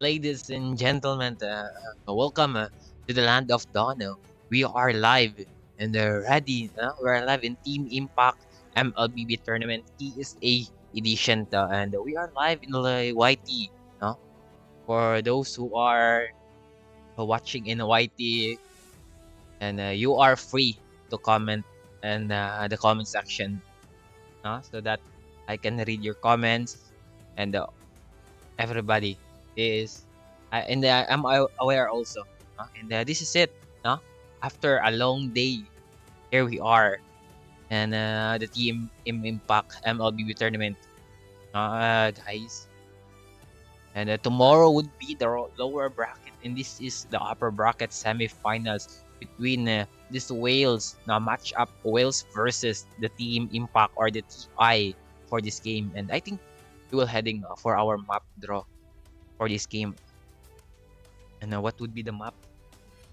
Ladies and gentlemen, welcome to the land of dawn. We are live and ready. We're live in Team Impact MLBB Tournament TSA edition, and we are live in the YT. For those who are watching in YT, and you are free to comment in the comment section, so that I can read your comments, and everybody is and I'm aware also, and this is it, no? After a long day, here we are, and the team Impact MLB tournament, guys, and tomorrow would be the lower bracket, and this is the upper bracket semifinals between these Wales, now match up Wales versus the team Impact or the TI for this game, and I think we will heading for our map draw for this game. And what would be the map?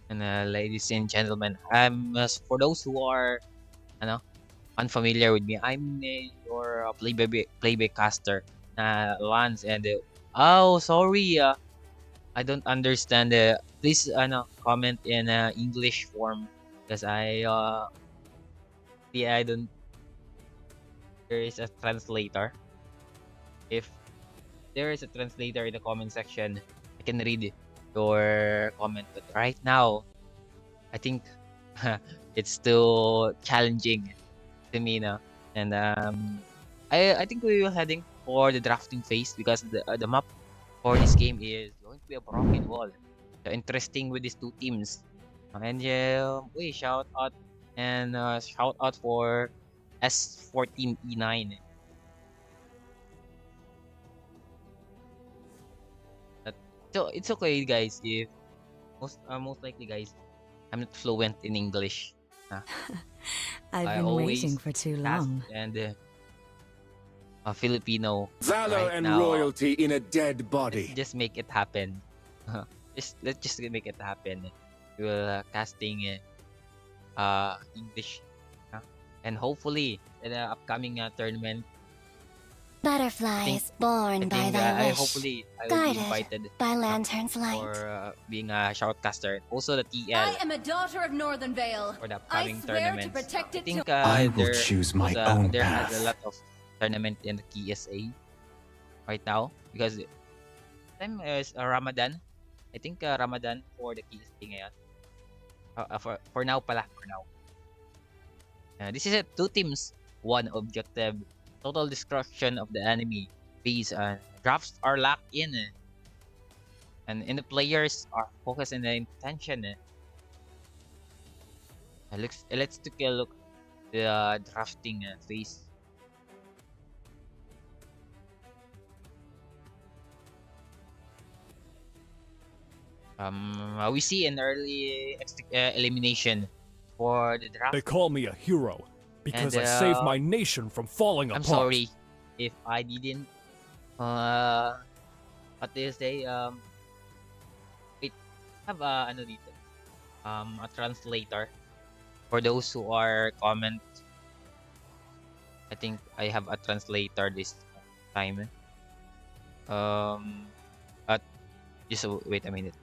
And ladies and gentlemen, for those who are ano, unfamiliar with me, I'm your playback caster, Lance. And oh, sorry, I don't understand. Please comment in English form, because I don't. There is a translator. If there is a translator in the comment section, I can read your comment. But right now, I think it's still challenging to me now. And I think we will heading for the drafting phase, because the map for this game is going to be a broken wall. So interesting with these two teams. And we shout out for S14E9. But, so it's okay, guys. If most likely, guys, I'm not fluent in English. I've I been always waiting for too cast long. and Filipino Valor right and now. royalty in a dead body. Let's just make it happen. Let's just make it happen. We will casting English, and hopefully in the upcoming tournament, Butterflies I born by think thy I wish, hopefully I will be guided invited by lantern's light. for being a shoutcaster. Also the TL I am a daughter of Northern Vale. for the I upcoming swear to tournaments. protect I it think I will there choose my own there has a path. lot of tournament in the KSA right now, because time is Ramadan. I think Ramadan for the KSA ngayon. For now pala, for now. This is it. Two teams, one objective. Total destruction of the enemy base. Drafts are locked in. And the players are focused on the intention. Let's take a look at the drafting phase. We see an early elimination for the draft. They call me a hero because And, I saved my nation from falling I'm apart. sorry if I didn't what do you say, wait, have ano dito, a translator for those who are comment. I think I have a translator this time. But just wait a minute.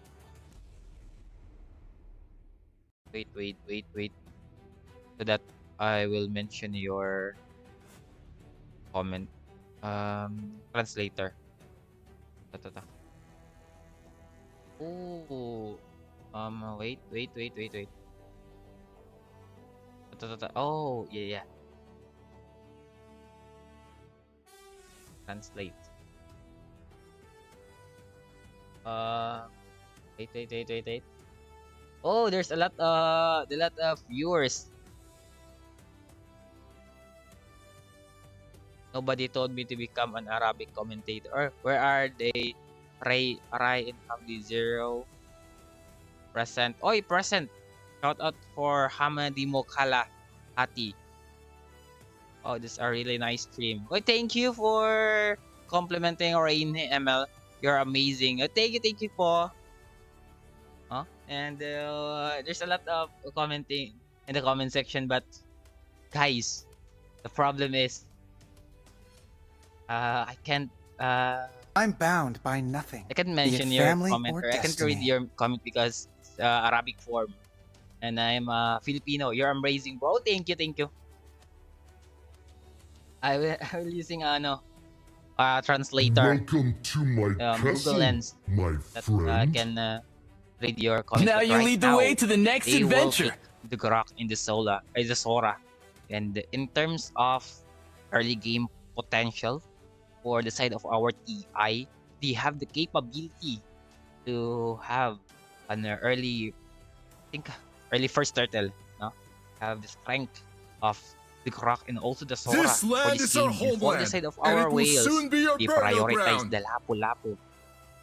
Wait, so that I will mention your comment. Translator. Ta. Oh, wait. Ta. Oh, yeah. Translate. Wait. Oh, there's a lot of viewers. Nobody told me to become an Arabic commentator. Or where are they? Ray and Hamdi Zero. Present. Oy, present. Shout out for Hamadi Mokala Hati. Oh, this is a really nice stream. Oh, thank you for complimenting Rain ML. You're amazing. Thank you po. And there's a lot of commenting in the comment section, but guys, the problem is I can't I'm bound by nothing. I can be it mention your family comment, or or I can read destiny. your comment because it's Arabic form, and I'm Filipino. You're amazing, bro. Thank you, thank you. I will using translator, Welcome to my Google castle, Lens, my that friend. can read your comment. Now But you right lead the now, way to the next they will adventure. pick the Grok in the Sora, and in terms of early game potential for the side of our TI, they have the capability to have an early, I think, early first turtle, no? Have the strength of the Grok and also the Sora This for land this is our game. And for the homeland, side of and our it will whales, soon be our they burial prioritize ground. the Lapu-Lapu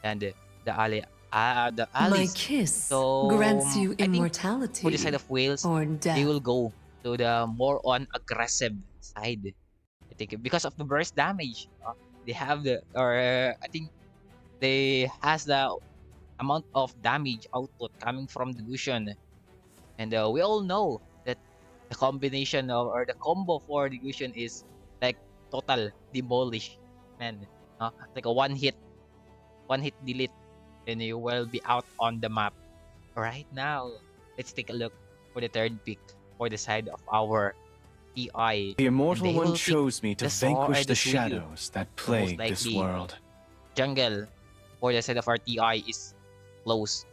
and the My Alice. kiss So grants you I think immortality for the side of whales, or they death. will go to the more on aggressive side. I think because of the burst damage, they have the or I think they has the amount of damage output coming from Delusion, and we all know that the combination of or the combo for Delusion is like total demolish, man. Like a one hit delete, and you will be out on the map. Right now, let's take a look for the third pick for the side of our TI. The And Immortal they One will pick chose me to the Saw or vanquish the the Suyu. shadows that So most plague this likely, world. jungle for the side of our TI is close,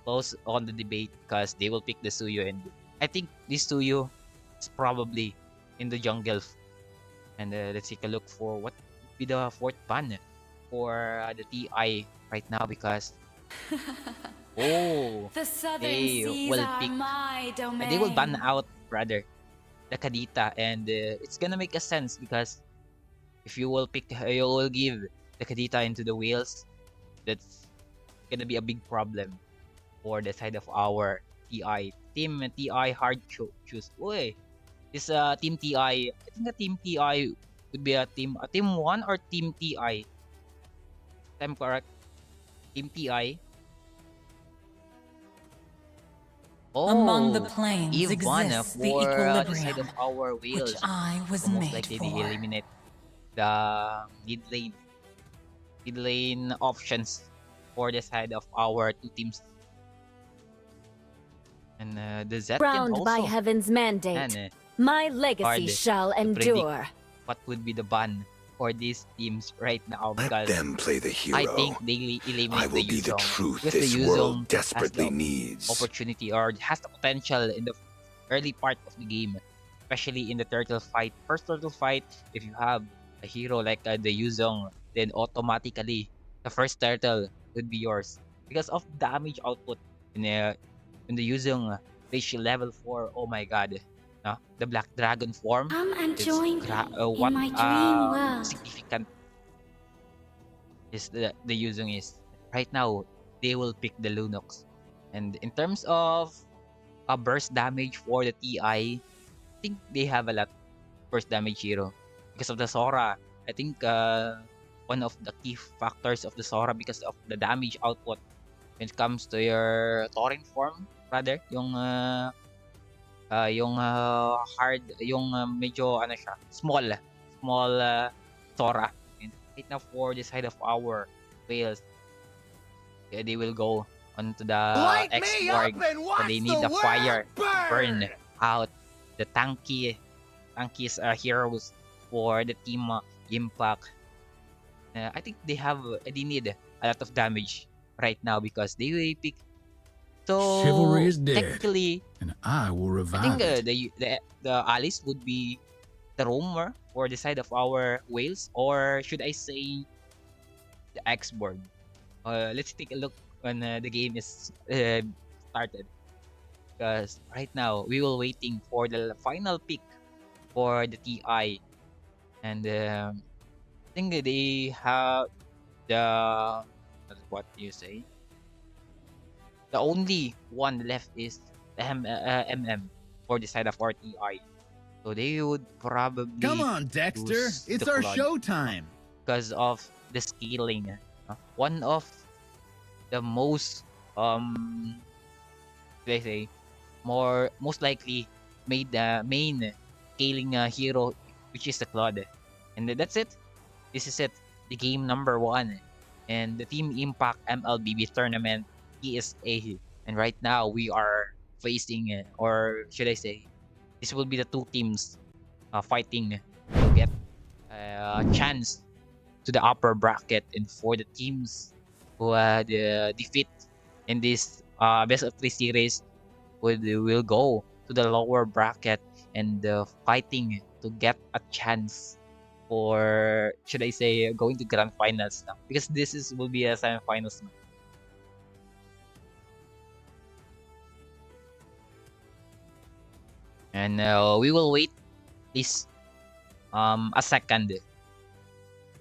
close on the debate because they will pick the Suyu, and I think this Suyu is probably in the jungle. And let's take a look for what would be the fourth ban for the TI right now because oh, The southern they seas will are pick my domain. they will ban out rather the Kadita, and it's gonna make a sense because if you will pick you will give the Kadita into the whales, that's gonna be a big problem for the side of our TI. Team TI hard choose. Uy, this team TI, I think a team TI would be a team one or team TI. If I'm correct. Team TI. Among the Oh, planes Eve one exists the for the equilibrium, side of our which whales. I was So most made likely they for. eliminate the mid lane options for the side of our two teams. And the Zed can Crowned by also heaven's mandate, and my hard legacy shall to predict endure. what would be the ban for these teams right now Let because them play the hero. I think they eliminate I will the be the Yuzong truth because the this Yuzong world has desperately the needs. opportunity or has the potential in the early part of the game, especially in the turtle fight. First turtle fight, if you have a hero like the Yuzong, then automatically the first turtle would be yours because of damage output in the Yuzong reach level 4. Oh my god. The Black Dragon form Come and is join me what in my dream world. significant is the Yuzong is. Right now, they will pick the Lunox. And in terms of a burst damage for the TI, I think they have a lot burst damage hero because of the Sora. I think one of the key factors of the Sora because of the damage output when it comes to your Tauren form, rather hard, yung medyo ano siya, small Sora. And right now for the side of our whales, they will go onto the X-Warg. So they need the fire to burn out the tankiest heroes for the team Impact. I think they need a lot of damage right now because they will pick. So Chivalry is dead, technically, and I will I revive think it. the Alice would be the roamer for the side of our whales, or should I say the X-Board? Let's take a look when the game is started. Because right now we will waiting for the final pick for the TI, and I think they have the what do you say? The only one left is the MM for the side of our TI. So they would probably Come on, Dexter. choose It's the our Claude showtime. because of the scaling. One of the most they say most likely made the main scaling hero, which is the Claude. And that's it. This is it. The game number 1 in the Team Impact MLBB tournament TSA. And right now we are facing, or should I say, this will be the two teams fighting to get a chance to the upper bracket, and for the teams who had defeat in this best of three series will go to the lower bracket and fighting to get a chance for, should I say, going to grand finals now, because this is will be a semifinals now. And we will wait at least a second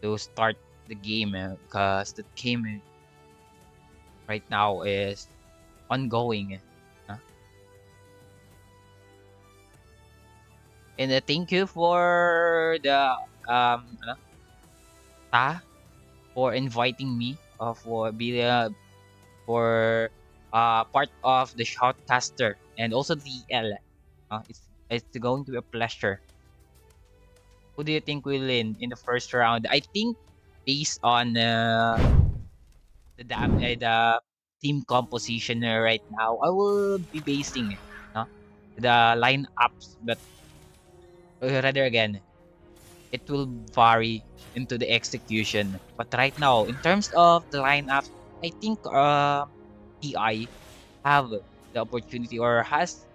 to start the game, because the game right now is ongoing. And thank you for the Ta for inviting me for be for part of the shoutcaster and also the L. It's going to be a pleasure. Who do you think will win in the first round? I think based on the team composition right now, I will be basing the lineups, but rather again, it will vary into the execution. But right now, in terms of the lineups, I think TI have the opportunity or has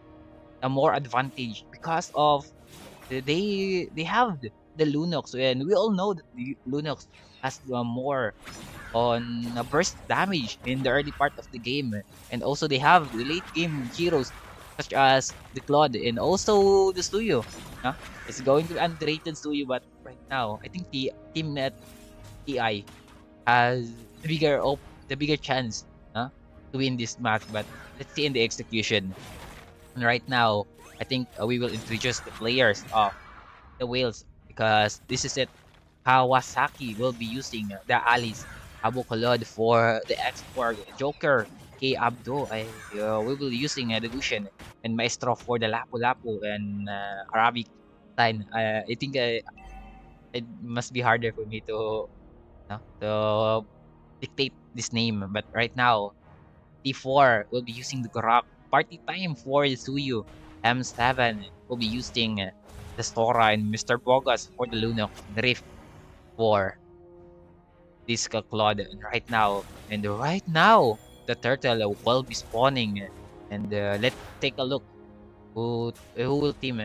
a more advantage because of they have the Lunox, and we all know that the Lunox has more on burst damage in the early part of the game, and also they have the late game heroes such as the Claude and also the Suyo. It's going to be underrated Suyo, but right now I think the team at TI has the bigger chance to win this match. But let's see in the execution. And right now, I think we will introduce the players of the Whales, because this is it. Kawasaki will be using the Alice, Abu Khalid for the export, Joker, K Abdo, we will using the Lucian, and Maestro for the Lapu Lapu, and Arabic line. I think it must be harder for me to dictate this name, but right now T4 will be using the Gorak. Party time for the Suyu. M7 will be using the Sora, and Mr. Bogas for the Lunox, and Rift for this Claude. And right now, the turtle will be spawning. And let's take a look who will team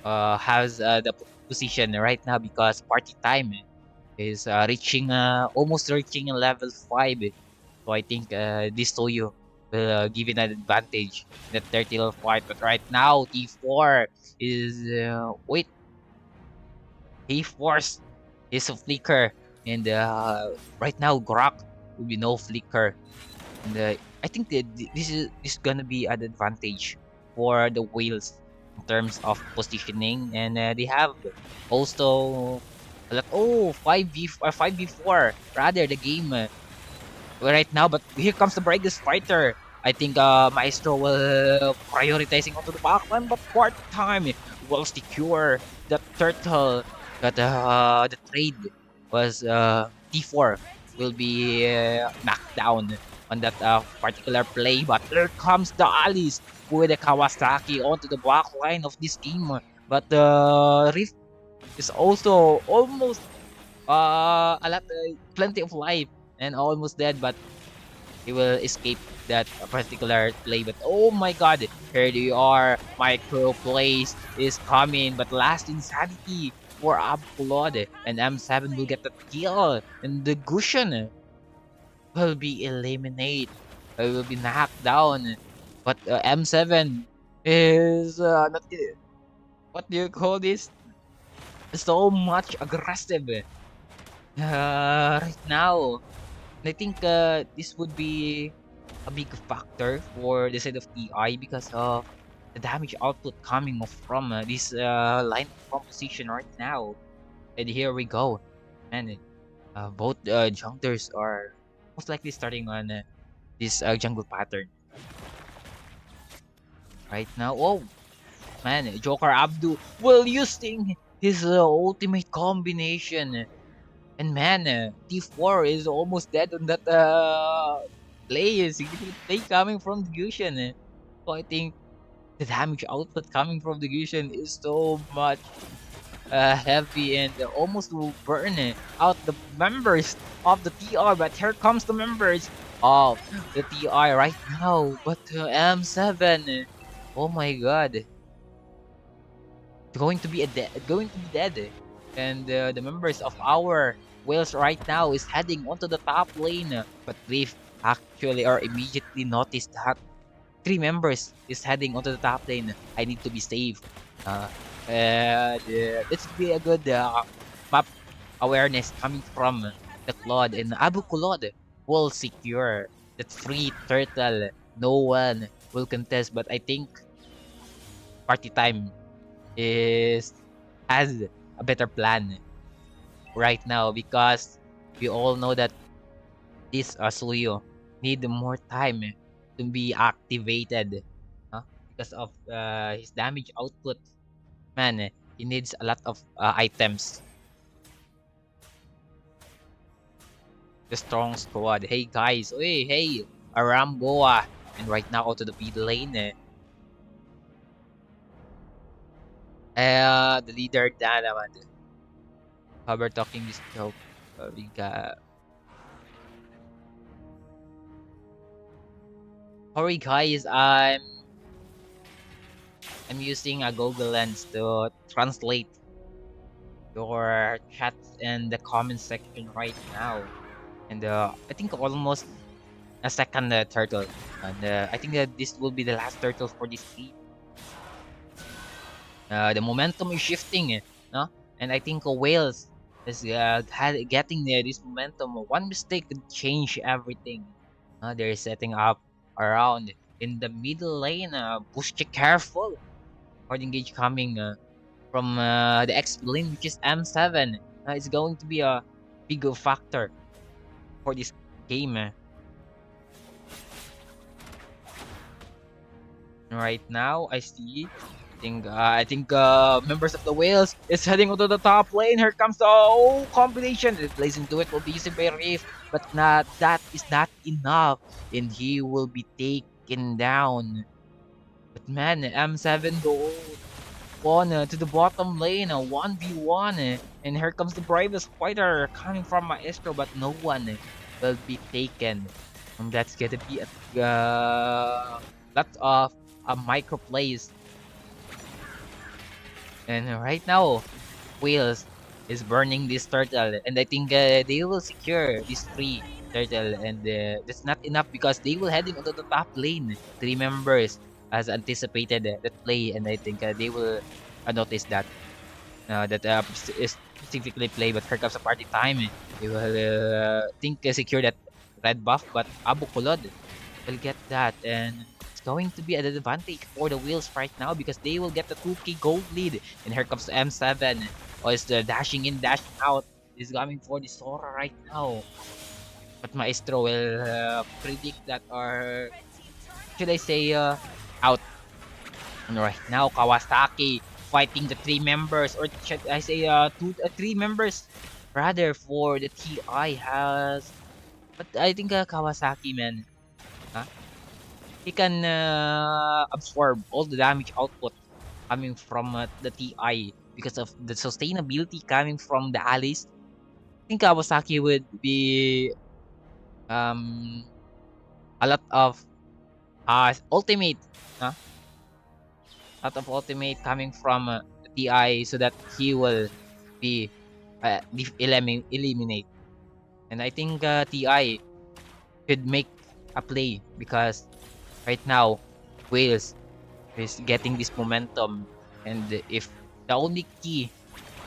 has the position right now, because party time is almost reaching level 5. So I think this Toyo will give it an advantage in the 30 level fight. But right now, T4 is wait, T4 is a flicker, and right now Grok will be no flicker. And I think that this is gonna be an advantage for the Whales in terms of positioning, and they have also like 5v4 rather the game right now. But here comes the brightest fighter. I think Maestro will prioritizing onto the backline, but part time will secure the turtle. But the trade was T4 will be knocked down on that particular play. But here comes the Alice with the Kawasaki onto the back line of this team. But the Rift is also almost plenty of life and almost dead, but he will escape that particular play. But oh my god, here they are. Micro plays is coming, but last insanity for Upload, and M7 will get the kill, and the Gushan will be eliminated. Will be knocked down. But M7 is not what do you call this? So much aggressive right now. And I think this would be a big factor for the side of TI because of the damage output coming from this line composition right now. And here we go. And both junglers are most likely starting on this jungle pattern right now. Oh man, Joker Abdu will using his ultimate combination And man, T4 is almost dead on that play, significant play coming from the Gusion. So I think the damage output coming from the Gusion is so much heavy and almost will burn out the members of the TR. But here comes the members of the TR right now. But M7, oh my god, going to be going to be dead. And the members of our Wales right now is heading onto the top lane. But Leaf actually or immediately noticed that three members is heading onto the top lane. I need to be safe. Uh, this would be a good map awareness coming from the Claude, and Abu Kulod will secure that free turtle. No one will contest, but I think party time is has a better plan right now because we all know that this Suyo need more time to be activated because of his damage output. Man, he needs a lot of items. The strong squad. Hey guys, hey, Aramboa, and right now out to the mid lane. The leader na naman. However, talking this joke, we got. Sorry guys, I'm using a Google Lens to translate your chats in the comment section right now, and I think almost a second turtle, and I think that this will be the last turtle for this team. The momentum is shifting, no? And I think Wales is getting this momentum. One mistake could change everything. They're setting up around in the middle lane. Bushche careful. Hard engage coming from the X lane, which is M7. It's going to be a big factor for this game. Right now, I think members of the Whales is heading onto the top lane. Here comes the combination. It plays into it. Will be used by Reef, but that is not enough, and he will be taken down. But man, M7 go on to the bottom lane, 1v1, and here comes the bravest fighter coming from Maestro, but no one will be taken. And that's gonna be a lot of micro plays. And right now, Wales is burning this turtle, and I think they will secure this free turtle. And that's not enough because they will heading onto the top lane. Three members as anticipated that play, and I think they will notice that is specifically play. But here comes a party time. They will think secure that red buff, but Abu Kulod will get that, and going to be an advantage for the Wheels right now because they will get the 2k gold lead. And here comes the M7. Oh, is the dashing in, dashing out. Is coming for the Sora right now. But Maestro will predict that, or should I say out. And right now, Kawasaki fighting the three members, or should I say three members rather for the TI has. But I think Kawasaki, man. Huh? He can absorb all the damage output coming from the TI because of the sustainability coming from the allies. I think Kawasaki would be a lot of ultimate, uh, lot of ultimate coming from the TI so that he will be eliminate. And I think TI could make a play because right now Wales is getting this momentum, and if the only key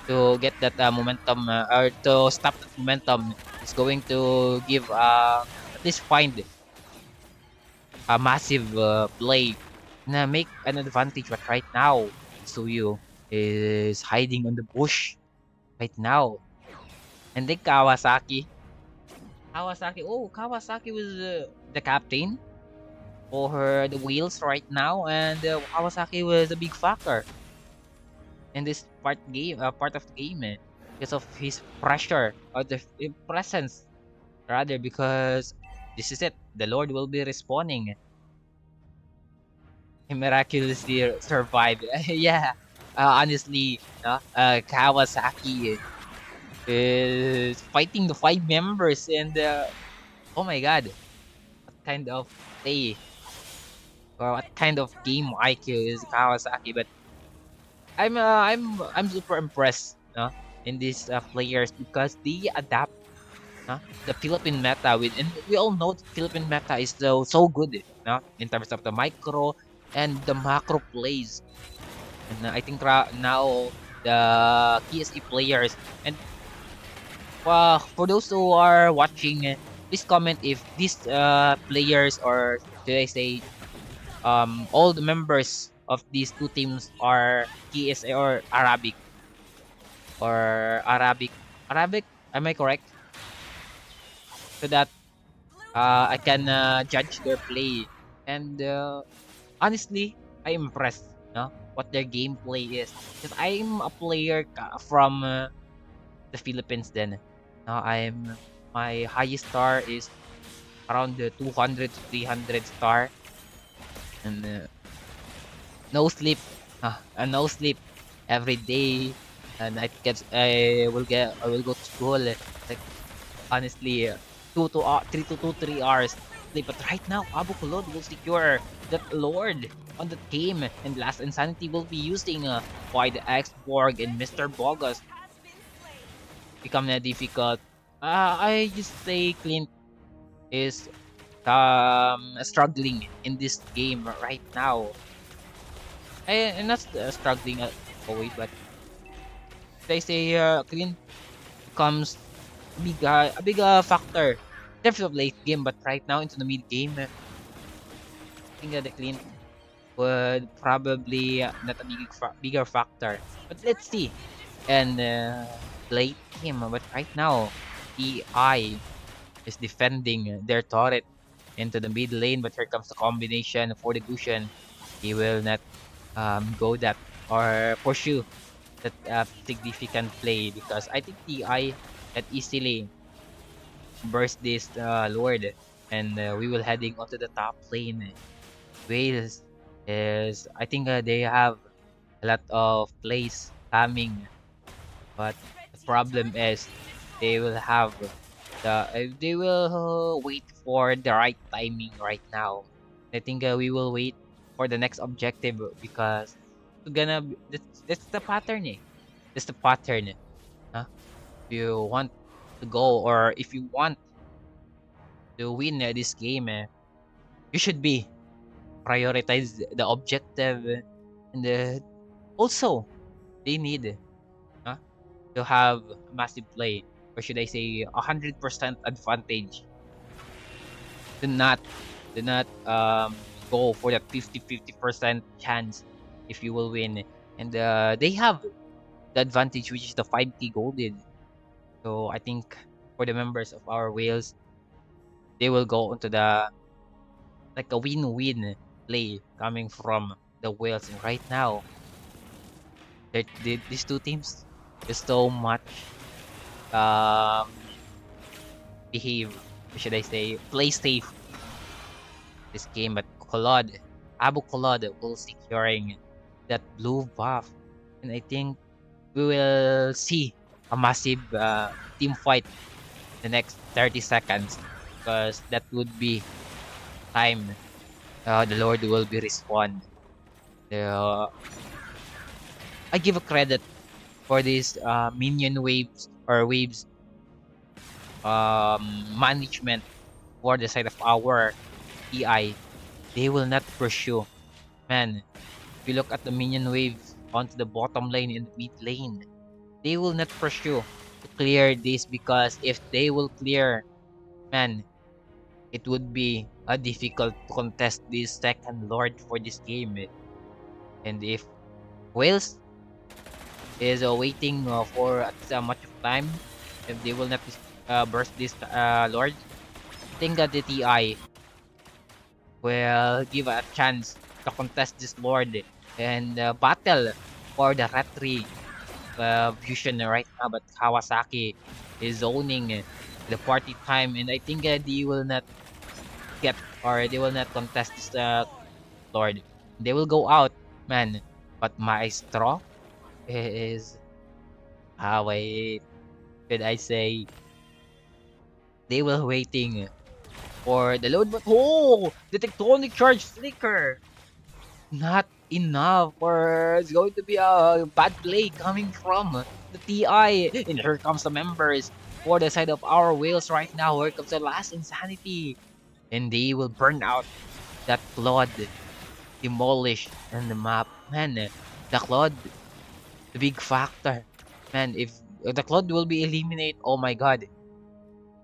to get that momentum or to stop that momentum is going to give at least find a massive play na make an advantage. But right now Suyu is hiding on the bush right now, and then Kawasaki was the captain for the Wheels right now, and Kawasaki was a big factor in this part of the game. because of his pressure or the presence, rather, because this is it. The Lord will be respawning. He miraculously survived. Yeah. Honestly, Kawasaki is fighting the 5 members, and oh my God, what kind of play or what kind of game IQ is Kawasaki? But I'm super impressed, in these players because they adapt, the Philippine meta with, and we all know the Philippine meta is so good, in terms of the micro and the macro plays. And I think now the KSE players, and for those who are watching, please comment if these players, or should I say all the members of these two teams are KSA or Arabic, or Arabic, am I correct? So that I can judge their play. And honestly, I'm impressed, what their gameplay is. Because I'm a player from the Philippines then. My highest star is around the 200 to 300 star, and no sleep, no sleep every day, and I will go to school, like, honestly, 3 hours sleep. But right now, Abu Kulod will secure that Lord on the team, and Last Insanity will be using by the X-Borg and Mr. Bogus become difficult. I just say Clint is struggling in this game right now. I'm not struggling always, but they say Clint becomes a big factor in terms of late game. But right now into the mid game, I think the Clint would probably not a bigger factor. But let's see. And late game, but right now, EI is defending their turret into the mid lane, but here comes the combination for the Gushen. He will not go that or pursue that significant play, because I think TI can easily burst this Lord, and we will heading onto the top lane. Wales is, I think they have a lot of plays coming, but the problem is they will have they will wait for the right timing right now. I think we will wait for the next objective, because that's the pattern, eh. That's the pattern. Huh? If you want to go, or if you want to win this game, you should be prioritize the objective, and also they need, uh, to have a massive play, or should I say 100% advantage. Do not go for that 50-50% chance if you will win. And they have the advantage, which is the 5k golden. So I think for the members of our whales, they will go into the, like, a win-win play coming from the whales. And right now, these two teams is so much um behave, or should I say play safe this game. But Abu Kolod will securing that blue buff, and I think we will see a massive team fight the next 30 seconds, because that would be time the Lord will be respawned. Uh, I give a credit for these minion waves, or waves management for the side of our TI. They will not pursue. Man, if you look at the minion waves onto the bottom lane and the mid lane, they will not pursue to clear this, because if they will clear, man, it would be difficult to contest this second Lord for this game. And if Wales is waiting for at much of time, if they will not burst this Lord, I think that the TI will give a chance to contest this Lord and battle for the Rat 3 Fusion right now, but Kawasaki is owning the party time, and I think they will not get or they will not contest this Lord. They will go out, man. But Maestro is wait, should I say they will waiting for the load, but the tectonic charge flicker. Not enough, or it's going to be a bad play coming from the TI. And here comes the members for the side of our whales right now. Here comes the last insanity. And they will burn out that Claude, demolish on the map. Man, the Claude, the big factor. Man, if the Claude will be eliminated, oh my god.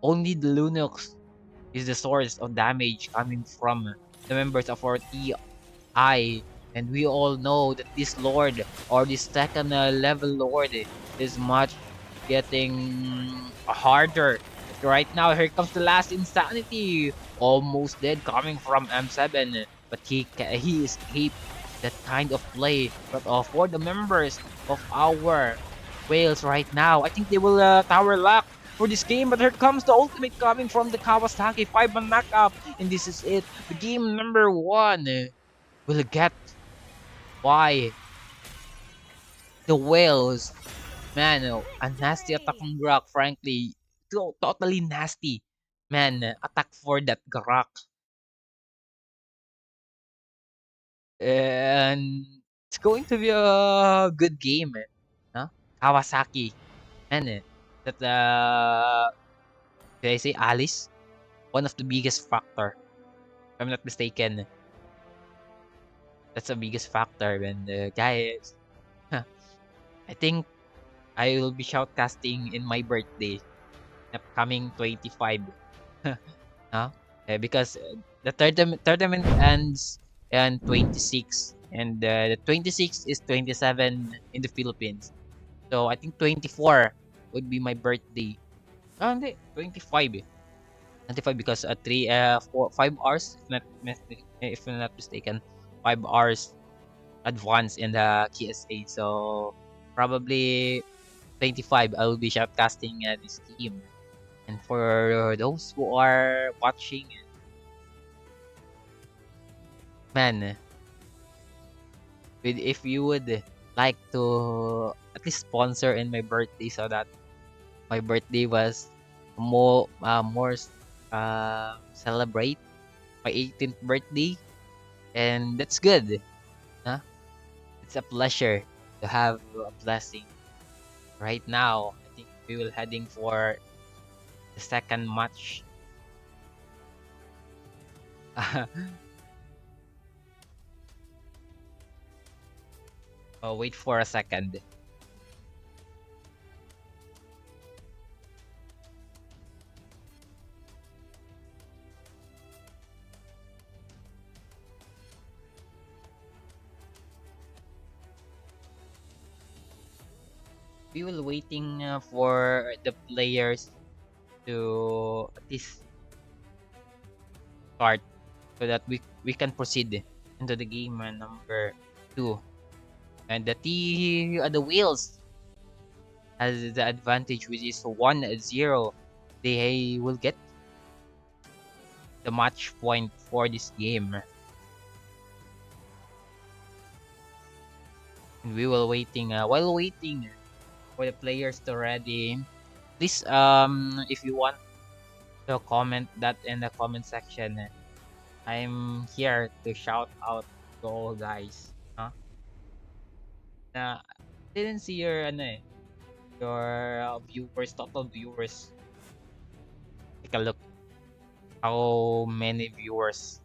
Only the Linux is the source of damage coming from the members of our TI. And we all know that this Lord or this second level Lord is much getting harder. Right now, here comes the last insanity. Almost dead coming from M7, but he escaped that kind of play. But for the members of our Wales right now, I think they will tower lock for this game. But here comes the ultimate coming from the Kawasaki 5-man knockup, and this is it. The game number 1 will get why the Whales, man, a nasty attack on Grok, frankly. Totally nasty. Man, attack for that Grok. And it's going to be a good game. Huh? Kawasaki. Man, that, did I say Alice? One of the biggest factor. If I'm not mistaken. That's the biggest factor. And guys, I think I will be shoutcasting in my birthday. Upcoming 25. Huh? Because the tournament ends on 26, and the 26 is 27 in the Philippines. So I think 24 would be my birthday. Oh, hindi, 25 eh. 25 because 5 hours, if I'm not mistaken, 5 hours advance in the KSA. So probably 25 I will be shoutcasting this team. And for those who are watching, man, if you would like to at least sponsor in my birthday so that my birthday was more celebrate my 18th birthday, and that's good. Huh? It's a pleasure to have a blessing. Right now, I think we will heading for the second match. Oh, wait for a second. We will waiting for the players to at least start so that we can proceed into the game number 2. And the wheels has the advantage, which is 1-0. They will get the match point for this game. And we will waiting while waiting for the players to ready. Please if you want to comment that in the comment section. I'm here to shout out to all guys. Huh? Na didn't see your your viewers, total viewers. Take a look. How many viewers?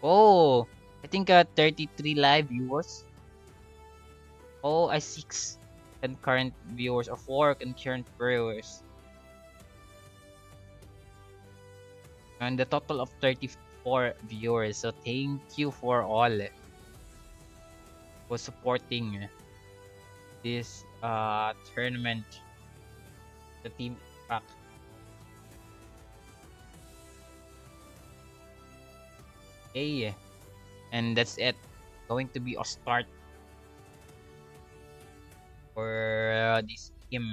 Oh, I think 33 live viewers. Oh, I 6 concurrent viewers or 4 concurrent viewers. And the total of 34 viewers. So thank you for all for supporting this tournament, the team pack. Okay, and that's it. Going to be a start for this team,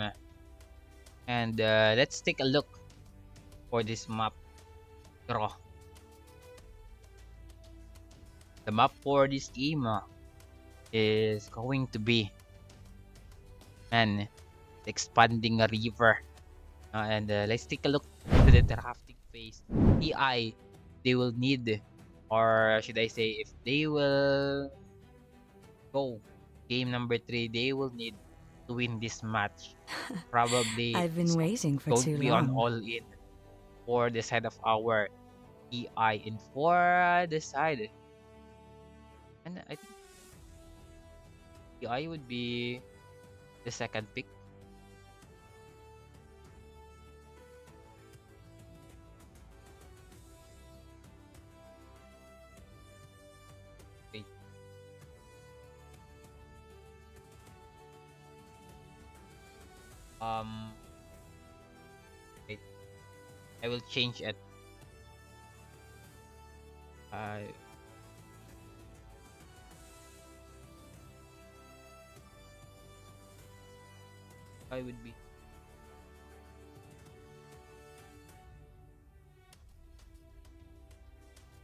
and let's take a look for this map. Draw. The map for this game is going to be, man, expanding a river. And let's take a look to the drafting phase. TI, they will need, or should I say, if they will go game number 3, they will need to win this match. Probably I've been it's waiting for going too to be on long. all in for the side of our TI and for the side. And I think TI would be the second pick. Wait. Um, wait. I will change it. Uh, I would be.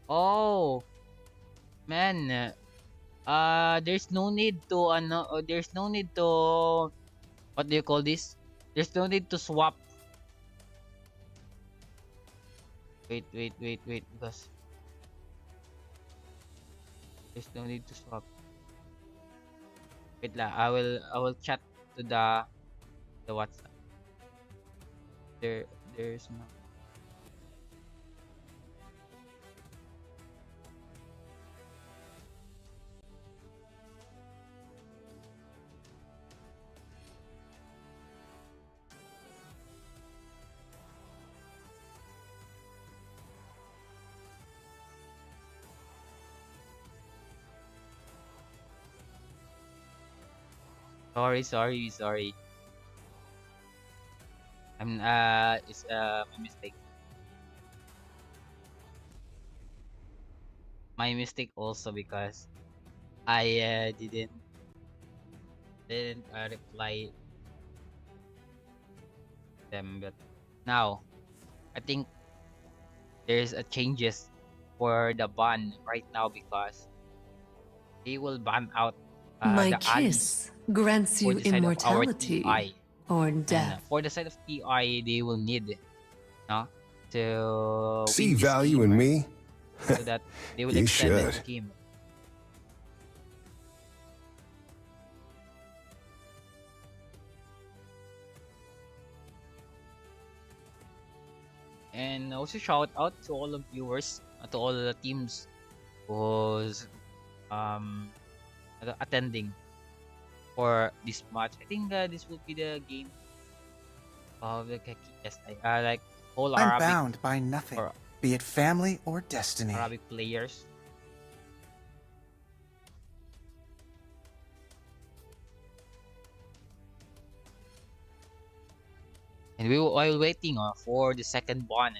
Oh, man. There's no need to there's no need to, what do you call this? There's no need to swap. Wait, because there's no need to swap. Wait la, I will chat to the WhatsApp. There's no. Sorry. It's my mistake. My mistake also because I didn't reply them, but now I think there's a changes for the ban right now because they will ban out My the allies kiss grants for you the side of our immortality TI, or and death. for the side of TI they will need to See win this value game in me? so that they will You extend the should. game. And also shout out to all the viewers, to all the teams who's um attending for this match. I think this will be the game of the KKSI, like all I'm Arabic bound by nothing, or be it family or destiny. Arabic players. And while waiting for the second one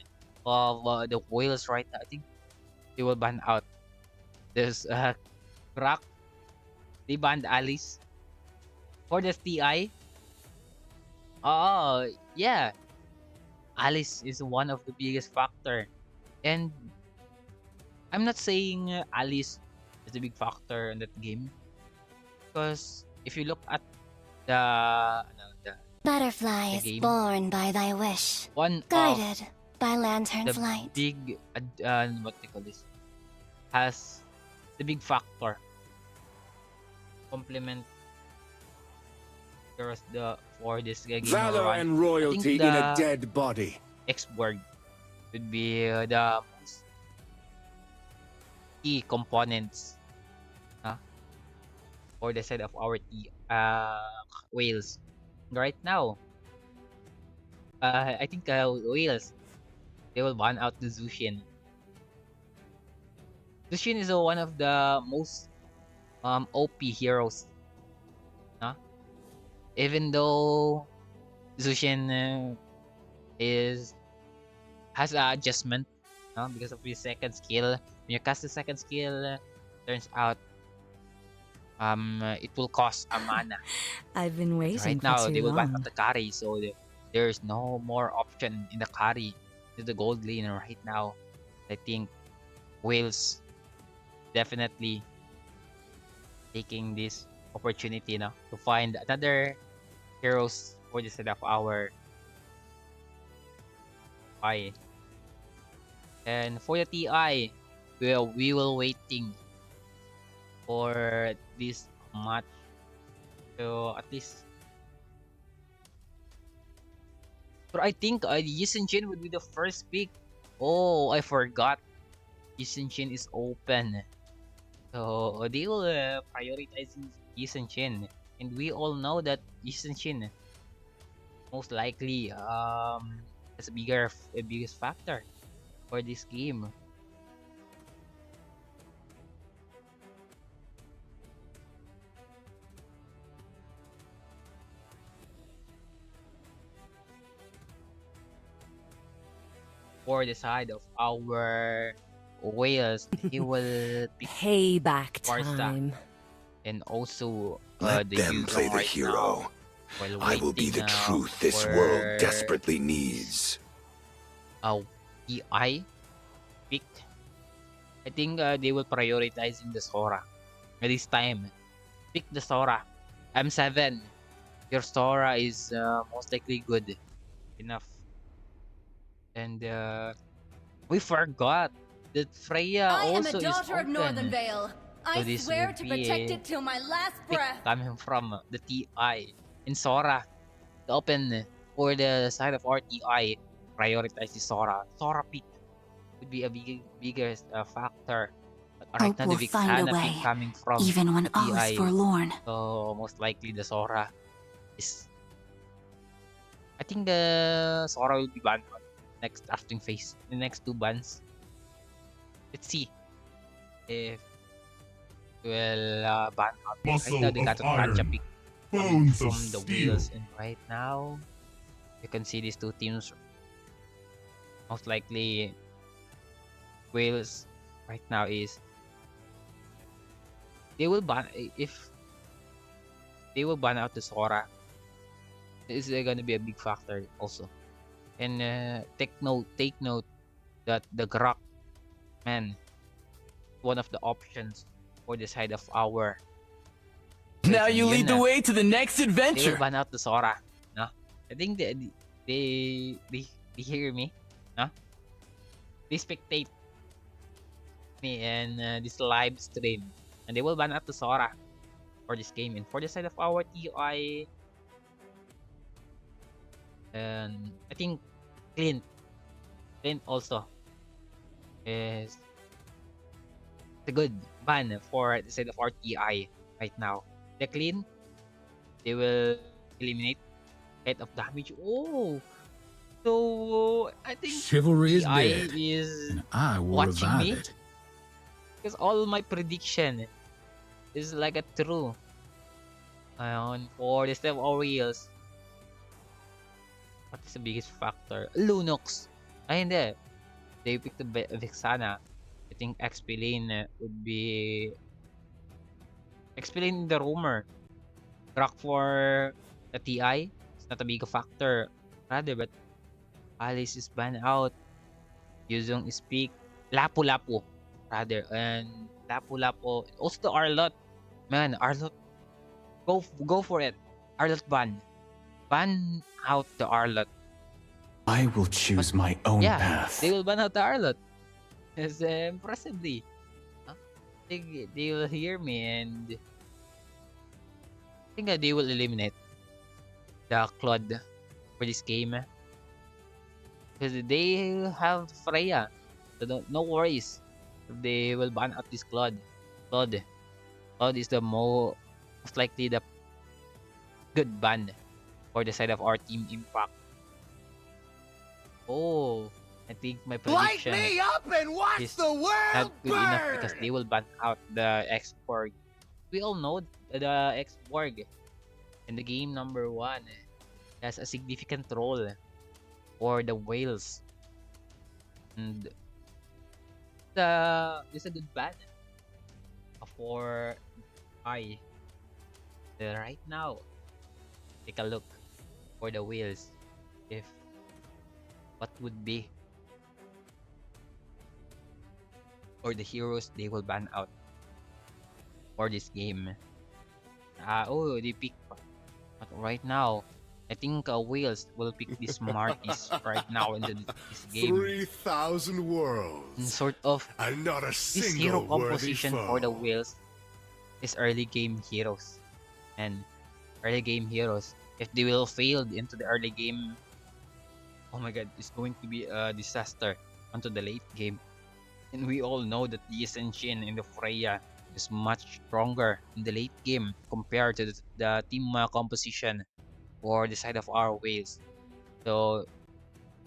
of the whales right now, I think they will ban out this crack. They banned Alice for the TI. Oh yeah, Alice is one of the biggest factor, and I'm not saying Alice is a big factor in that game because if you look at the Butterfly is game, born by thy wish, one of guided by lantern's the light. big what they call this has the big factor complement for this game Valor run. and royalty in a dead body. X-Borg would be the most key components for the side of our whales right now. I think whales, they will ban out the Zushin. Zushin is one of the most OP heroes Even though Zushin has a adjustment because of his second skill. When you cast the second skill, turns out it will cost a mana. I've been Right waiting for now, too they will ban out long. the carry, so there's no more option in the carry to the gold lane right now. I think Wales definitely taking this opportunity now to find another heroes for the set of our I. And for the TI, we will waiting for this match. So at least, but I think Yisun Jin would be the first pick. Oh, I forgot. Yisun Jin is open. So they will prioritize Yisun Jin. And we all know that Yisun Jin most likely is a biggest factor for this game. For the side of our Wales, he will pick Payback Barca time. and also Let the them play Yuzong the right hero. now while I will be waiting the truth this world for desperately needs. EI pick. I think they will prioritize in the Sora. This time, pick the Sora. M7. Your Sora is most likely good enough. And we forgot that Freya I am a also is daughter of Northern open. Vale. So I this swear will to be protect a it till my last pick breath. coming from the TI. In Sora, the open for the side of our TI, prioritize the Sora. Sora pick would be a bigger factor. But right Hope now, the will find a Vixana pick way, coming from even when the all is TI. forlorn. So most likely the Sora is. I think the Sora will be banned on next drafting phase. The next two bans. Let's see if will ban out. Right now, they got a Tancha pick coming from the wheels, and right now you can see these two teams. Most likely, Wales right now is they will ban if they will ban out the Sora. Is gonna be a big factor also. And take note that the Grok man one of the options for the side of our. Now you lead the na. way to the next They will adventure. ban out the Sora. No? I think they hear me. No? They spectate me and this live stream. And they will ban out the Sora for this game. And for the side of our TI, and I think Clint also is a good ban for the side of our TI right now. The Clint, they will eliminate head of damage. Oh, so I think Chivalry is TI dead, is and I will watching revive me it. because all my prediction is like a true. For the step of Orioles, what is the biggest factor? Lunox. Ay, hindi. They picked the Vixana. I think XP lane would be XP lane in the rumor. Rock for the TI. It's not a big factor. Rather, but Alice is banned out. Yuzong is picked. Lapu-Lapu. Rather. And Lapu-Lapu. Also the Arlot. Man, Arlot. Go for it. Arlot ban. Ban out the Arlot. I will choose my own Yeah, path. they will ban out the Arlot. It's impressively. Huh? They will hear me and I think that they will eliminate the Claude for this game. Because they have Freya. So no worries. They will ban out this Claude. Claude is the most likely the good ban for the side of our team Impact. Oh, I think my Light prediction me up and watch is the world not good enough burn! because they will ban out the X-Borg. We all know the X-Borg in the game number 1 has a significant role for the whales. And it's a good ban for I. Right now, take a look for the whales. If what would be or the heroes they will ban out for this game. Oh, they pick. But right now, I think whales will pick the smarties right now in this game. 3,000 And worlds, sort of and not a this hero single worthy composition for the foe. whales is early game heroes. And early game heroes, if they will fail into the early game, oh my god, it's going to be a disaster onto the late game. And we all know that the Shin in the Freya is much stronger in the late game compared to the team composition for the side of our whales. So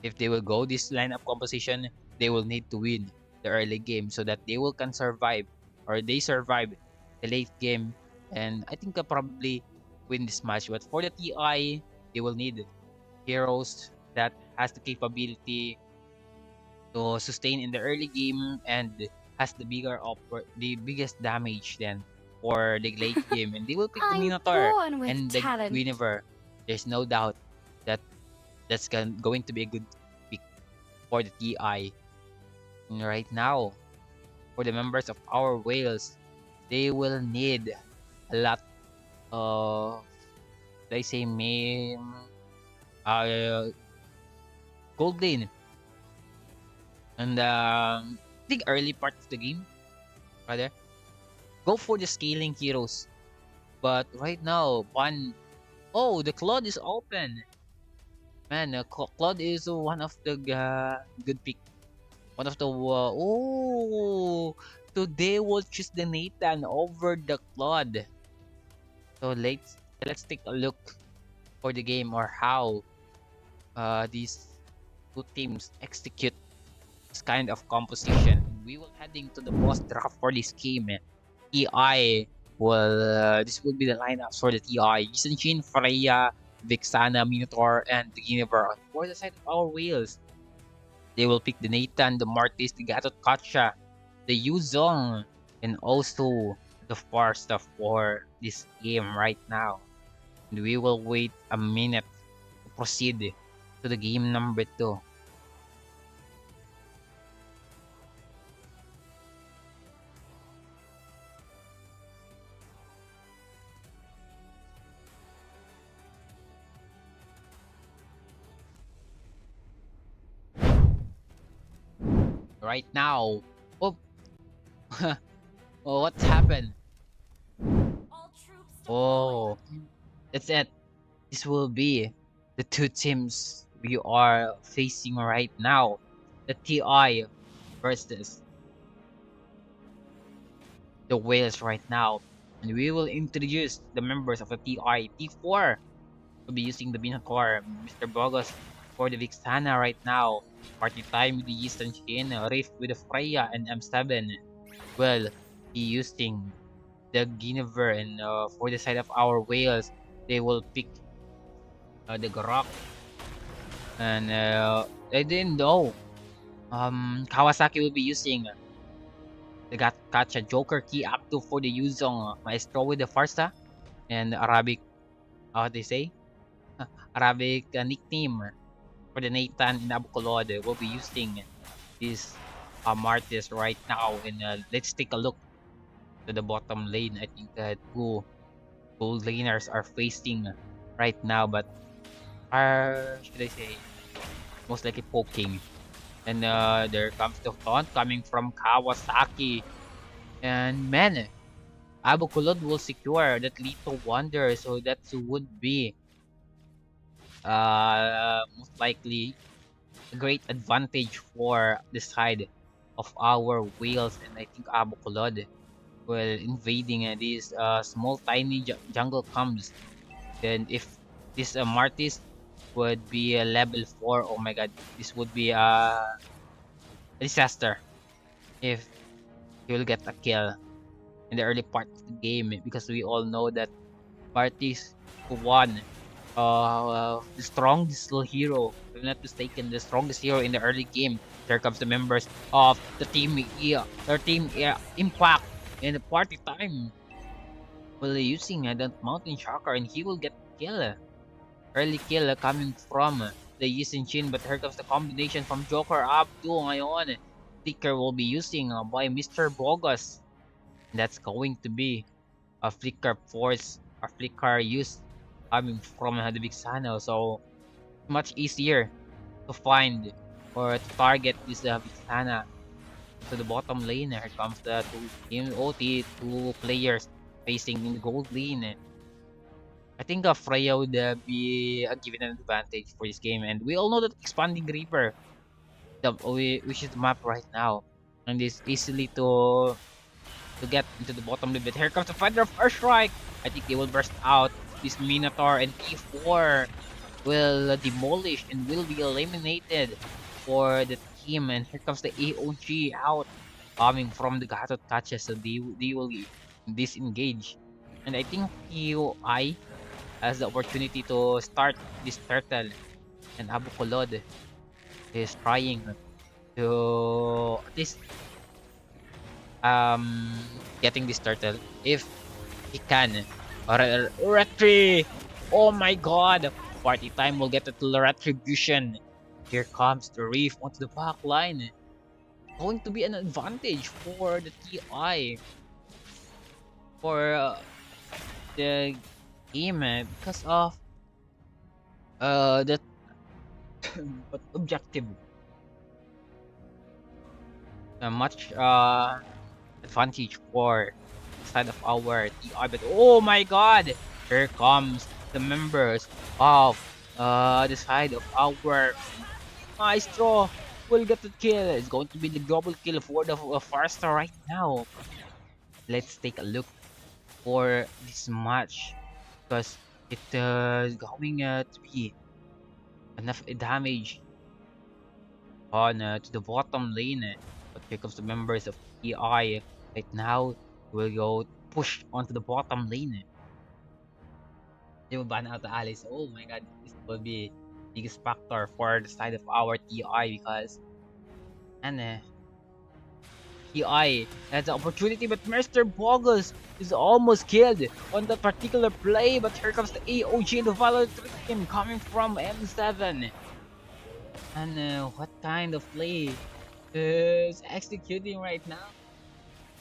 if they will go this lineup composition, they will need to win the early game so that they will can survive or they survive the late game. And I think probably win this match. But for the TI, they will need heroes that has the capability to sustain in the early game and has the the biggest damage then for the late game, and they will pick the I'm Minotaur born with and the talent. Guinevere. There's no doubt that going to be a good pick for the TI. And right now, for the members of our whales, they will need a lot of, they say, gold lane. And I think early part of the game, rather, go for the scaling heroes. But right now, oh, the Claude is open. Man, Claude is one of the good pick. One of the oh, today we'll choose the Nathan over the Claude. So let's take a look for the game or how these two teams execute this kind of composition. We will heading to the boss draft for this game. TI will this will be the lineups for the TI. Yisanshin, Freya, Vixana, Minotaur, and the Guinevere. For the side of our whales, they will pick the Nathan, the Martis, the Gatot Kacha, the Yuzong, and also the far stuff for this game right now. And we will wait a minute to proceed to the game number 2. Right now, oh, oh, what's happened? Oh, that's it. This will be the two teams we are facing right now. The TI versus the Whales right now. And we will introduce the members of the TI. T4 will be using the Minotaur, Mr. Bogus for the Vixana right now. Party Time with the Eastern Shin, Rift with the Freya, and M7 will be using the Guinevere. And for the side of our Whales, they will pick the Grok. And I didn't know Kawasaki will be using the Gacha Joker key up to for the Yuzong Maestro with the Farsa and Arabic, how they say? Arabic nickname for the Nathan and Abukolod will be using this Martis right now. And let's take a look to the bottom lane. I think that two gold laners are facing right now, but are, should I say, most likely poking. And there comes the taunt coming from Kawasaki. And man, Abukulod will secure that Lethal Wonder, so that would be most likely a great advantage for the side of our whales. And I think Abukulod will invading this small tiny jungle comes. Then if this Martis would be a level 4, oh my god, this would be a disaster if he will get a kill in the early part of the game, because we all know that Martis one. The strongest little hero, if I'm not mistaken, the strongest hero in the early game. Here comes the members of the team, their team Impact in the party time. Well, using the Mountain Shocker, and he will get kill. Early kill coming from the Yisin Chin, but here comes the combination from Joker Abdul ngayon. Flicker will be using by Mr. Bogus. That's going to be a Flicker force, a Flicker use coming from the Vixano. So much easier to find or to target this Vixana to the bottom lane. Here comes the two team OT, two players facing in the gold lane. I think Freya would be given an advantage for this game, and we all know that expanding Reaper, which is the map right now, and is easily to get into the bottom lane. But here comes the Fighter of Earthstrike. I think they will burst out. This Minotaur and T4 will demolish and will be eliminated for the team. And here comes the AOG out coming from the Gato touches, so they will disengage. And I think TOI has the opportunity to start this turtle, and Abu Kolod is trying to at least getting this turtle if he can. Retri! Oh my god! Party time will get the retribution. Here comes the reef onto the back line. Going to be an advantage for the TI for the game because of the but objective much advantage for the side of our TI. But oh my god, here comes the members of the side of our Maestro will get the kill. It's going to be the double kill for the first right now. Let's take a look for this match because it is going to be enough damage on to the bottom lane. But here comes the members of TI right now. Will go push onto the bottom lane. They will ban out the allies. Oh my god, this will be biggest factor for the side of our TI because and TI has the opportunity, but Mr. Boggles is almost killed on that particular play. But here comes the AOG and the Valorant team coming from M7. And what kind of play is executing right now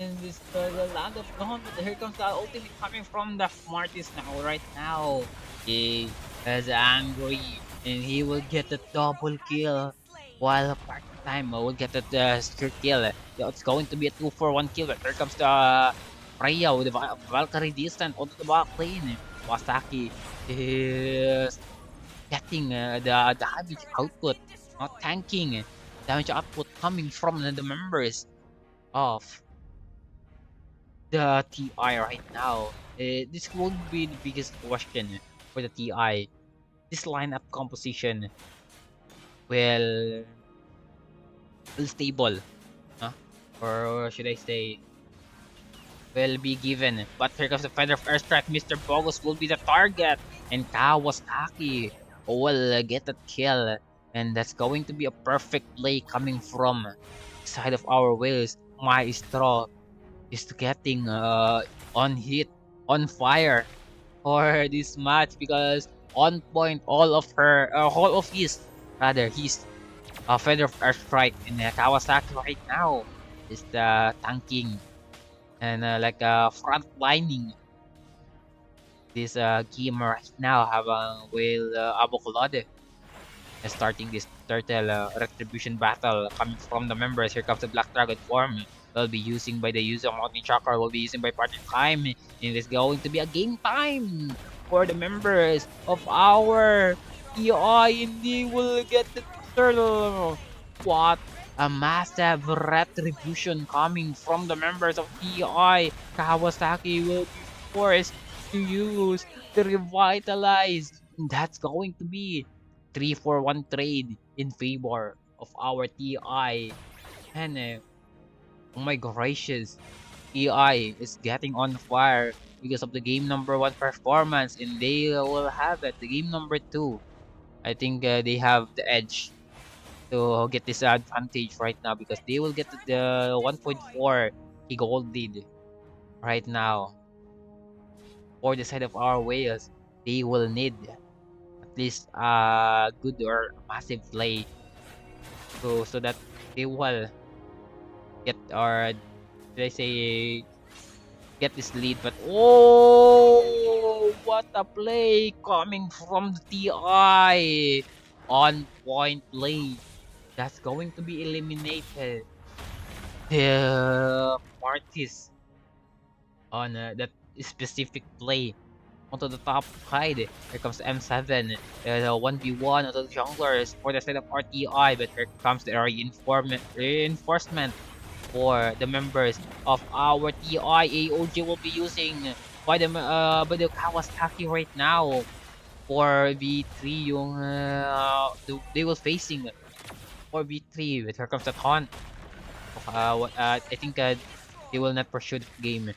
in this the land of dawn? But here comes the ultimate coming from the Martis now. Right now, he is angry and he will get the double kill, while part time will get the secure kill. Yeah, it's going to be a 2-for-1 kill. But here comes the Freya with the Valkyrie distant onto the back lane. Wasaki is getting the damage output, not tanking. Damage output coming from the members of the TI right now. This will be the biggest question for the TI. This lineup composition will stable, huh? Or should I say will be given. But here comes the Feather of Airstrike. Mr. Bogus will be the target, and Kawasaki will get that kill. And that's going to be a perfect play coming from the side of our whales. Maestro is getting on hit, on fire for this match because on point all of his Feather of Airstrike, and Kawasaki right now is the tanking and like front lining this game right now habang will Abocolade starting this turtle retribution battle coming from the members. Here comes the Black Dragon form. Will be using by the user of Mountain Chakra, will be using by party time. And it's going to be a game time for the members of our EI, and they will get the turtle. What a massive retribution coming from the members of TI. Kawasaki will be forced to use the revitalize. That's going to be 3-for-1 trade in favor of our TI. And oh my gracious, TI is getting on fire because of the game number 1 performance, and they will have it. The game number 2, I think they have the edge to get this advantage right now because they will get the 1.4 gold lead right now. For the side of our whales, they will need at least a good or massive play so that they will get, or did I say get this lead? But oh, what a play coming from the TI! On point play. That's going to be eliminated. The Martis on that specific play onto the top side. Here comes M7. 1v1 onto the junglers for the side of RTI, but here comes the reinforcement for the members of our TI. AOG will be using by the Kawasaki right now for V3 yung they will facing for V3, but here comes the taunt. I think they will not pursue the game.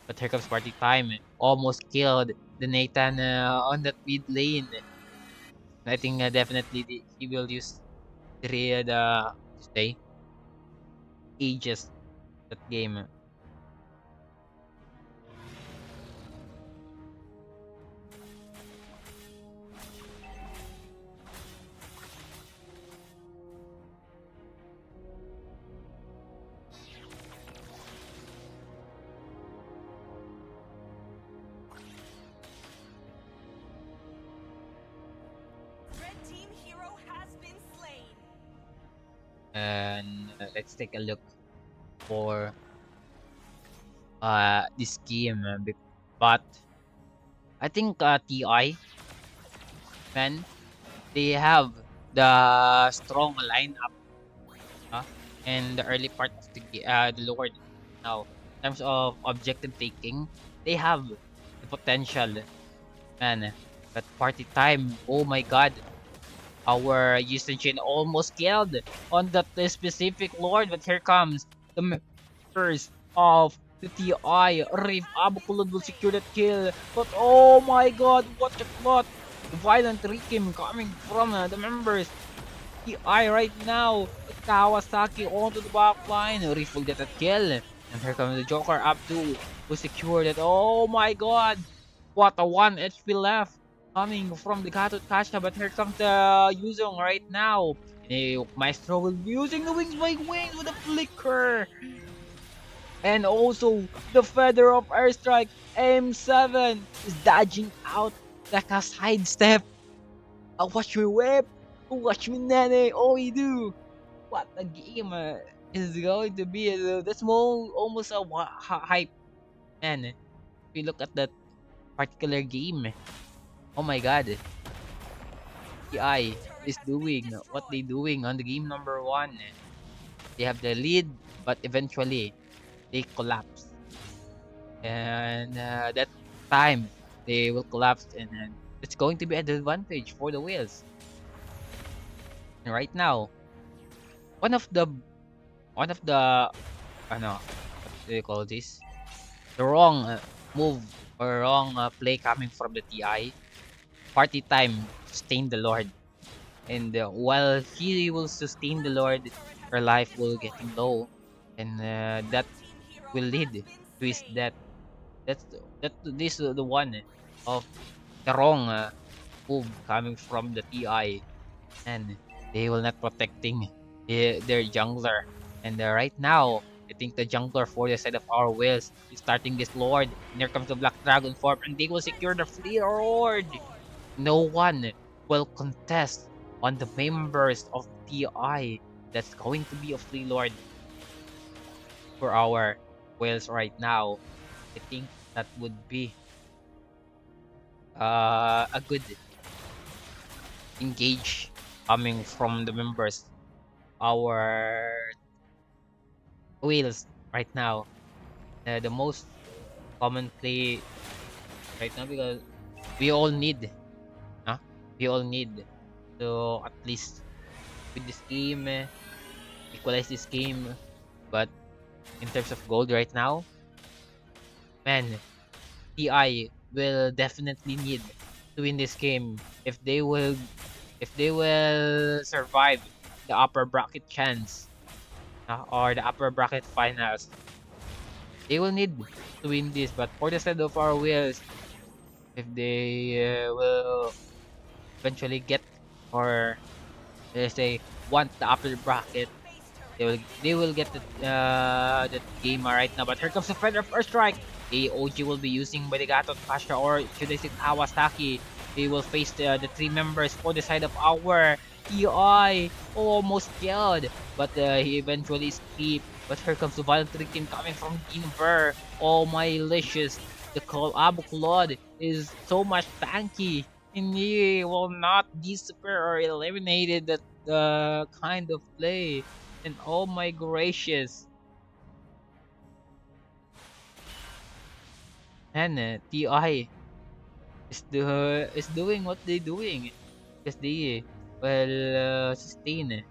But here comes party time. Almost killed the Nathan on that mid lane. I think definitely he will use the say ages that game. Red team hero has been slain. And let's take a look for this game. But I think TI, man, they have the strong lineup in the early part of the Lord. Now, in terms of objective taking, they have the potential, man. But party time, oh my god, our Houston Chain almost killed on that specific Lord. But here comes the members of the TI. Riff Abukulod will secure that kill. But oh my god, what a plot! Violent Rikim coming from the members. TI right now. Kawasaki onto the back line. Riff will get that kill. And here comes the Joker up too. Who secured it. Oh my god. What a 1 HP left. Coming from the Gato Kasha. But here comes the Yuzong right now. And Maestro will be using the wings by wings with a flicker. And also the Feather of Airstrike. M7 is dodging out like a sidestep. Watch me whip. Watch me nene. Oh, we do. What a game is going to be. That's more almost a hype. Man, if you look at that particular game, oh my god. TI is doing what they doing on the game number 1. They have the lead, but eventually they collapse. And that time they will collapse, and it's going to be an advantage for the whales. And right now, one of the ano, what do you call this? The wrong move or wrong play coming from the TI. Party time sustain the Lord, and while he will sustain the Lord, her life will getting low, and that Red team hero will lead has been to his slain. death. This is the one of the wrong move coming from the TI, and they will not protecting their jungler. And right now, I think the jungler for the side of our whales is starting this Lord. And here comes the Black Dragon form, and they will secure the free Lord. No one will contest on the members of TI. That's going to be a free Lord for our whales right now. I think that would be a good engage coming from the members. Our whales right now, the most common play right now, because we all need, huh? We all need to at least with this game, equalize this game. But in terms of gold right now, man, TI will definitely need to win this game if they will survive the upper bracket chance, or the upper bracket finals. They will need to win this, but for the sake of our wills, if they will eventually get, or let's say want the upper bracket, they will get the game right now. But here comes the Feather first strike. AOG will be using Barigato Kasha, or should I say Kawasaki. They will face the three members for the side of our TI. Almost killed, but he eventually escaped. But here comes the Violent team coming from Denver. Oh my delicious. The Abu Claude is so much tanky, and he will not disappear or eliminated that kind of play. And oh my gracious, and TI is doing what they doing because they sustain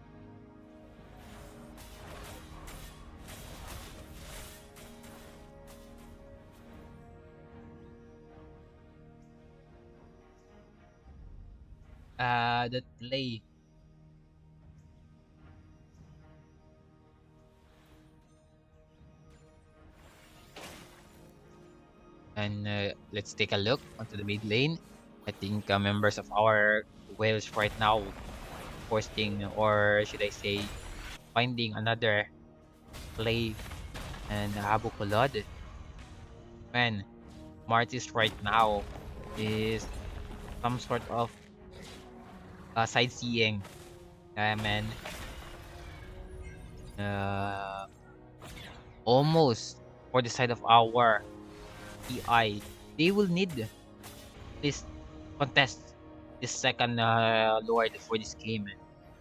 that play. And let's take a look onto the mid lane. I think members of our Wales right now posting, or should I say, finding another play. And Abu Kulod, man, Martis right now is some sort of sightseeing. Man, uh, almost for the side of our TI, they will need this contest, this second Lord for this game.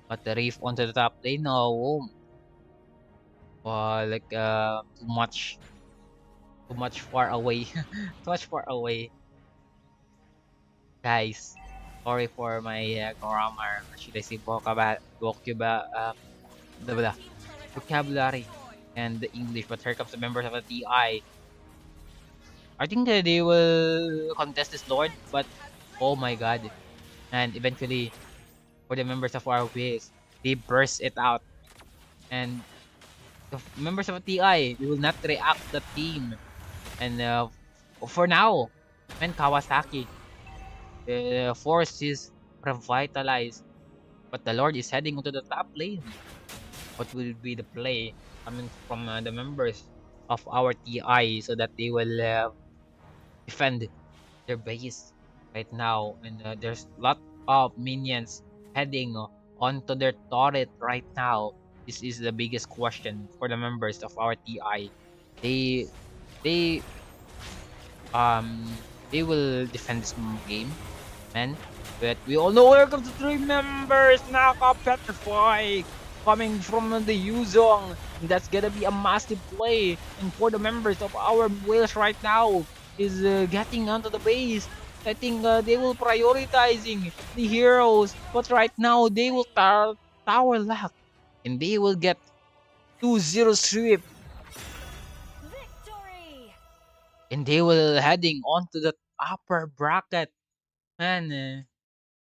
But the Reef onto the top lane, no, like too much far away, too much far away, guys. Sorry for my grammar, or should I say the Red team turret has been vocabulary destroyed. and the English. But here comes the members of the TI. I think they will contest this Lord, Red but team has oh slain my Baron. god. And eventually, for the members of our base, they burst it out. And the members of TI, they will not react the team. And for now, and Kawasaki, the force is revitalized. But the Lord is heading into the top lane. What will be the play coming from the members of our TI so that they will defend their base right now? And there's a lot of minions heading onto their turret right now. This is the biggest question for the members of our TI. They they they will defend this game, man. But we all know where comes the three members now. Petrify coming from the Yuzong. That's gonna be a massive play. And for the members of our whales right now is getting onto the base. I think they will prioritizing the heroes, but right now they will tower lock, and they will get 2-0 sweep, Victory! and they will heading onto the upper bracket. Man,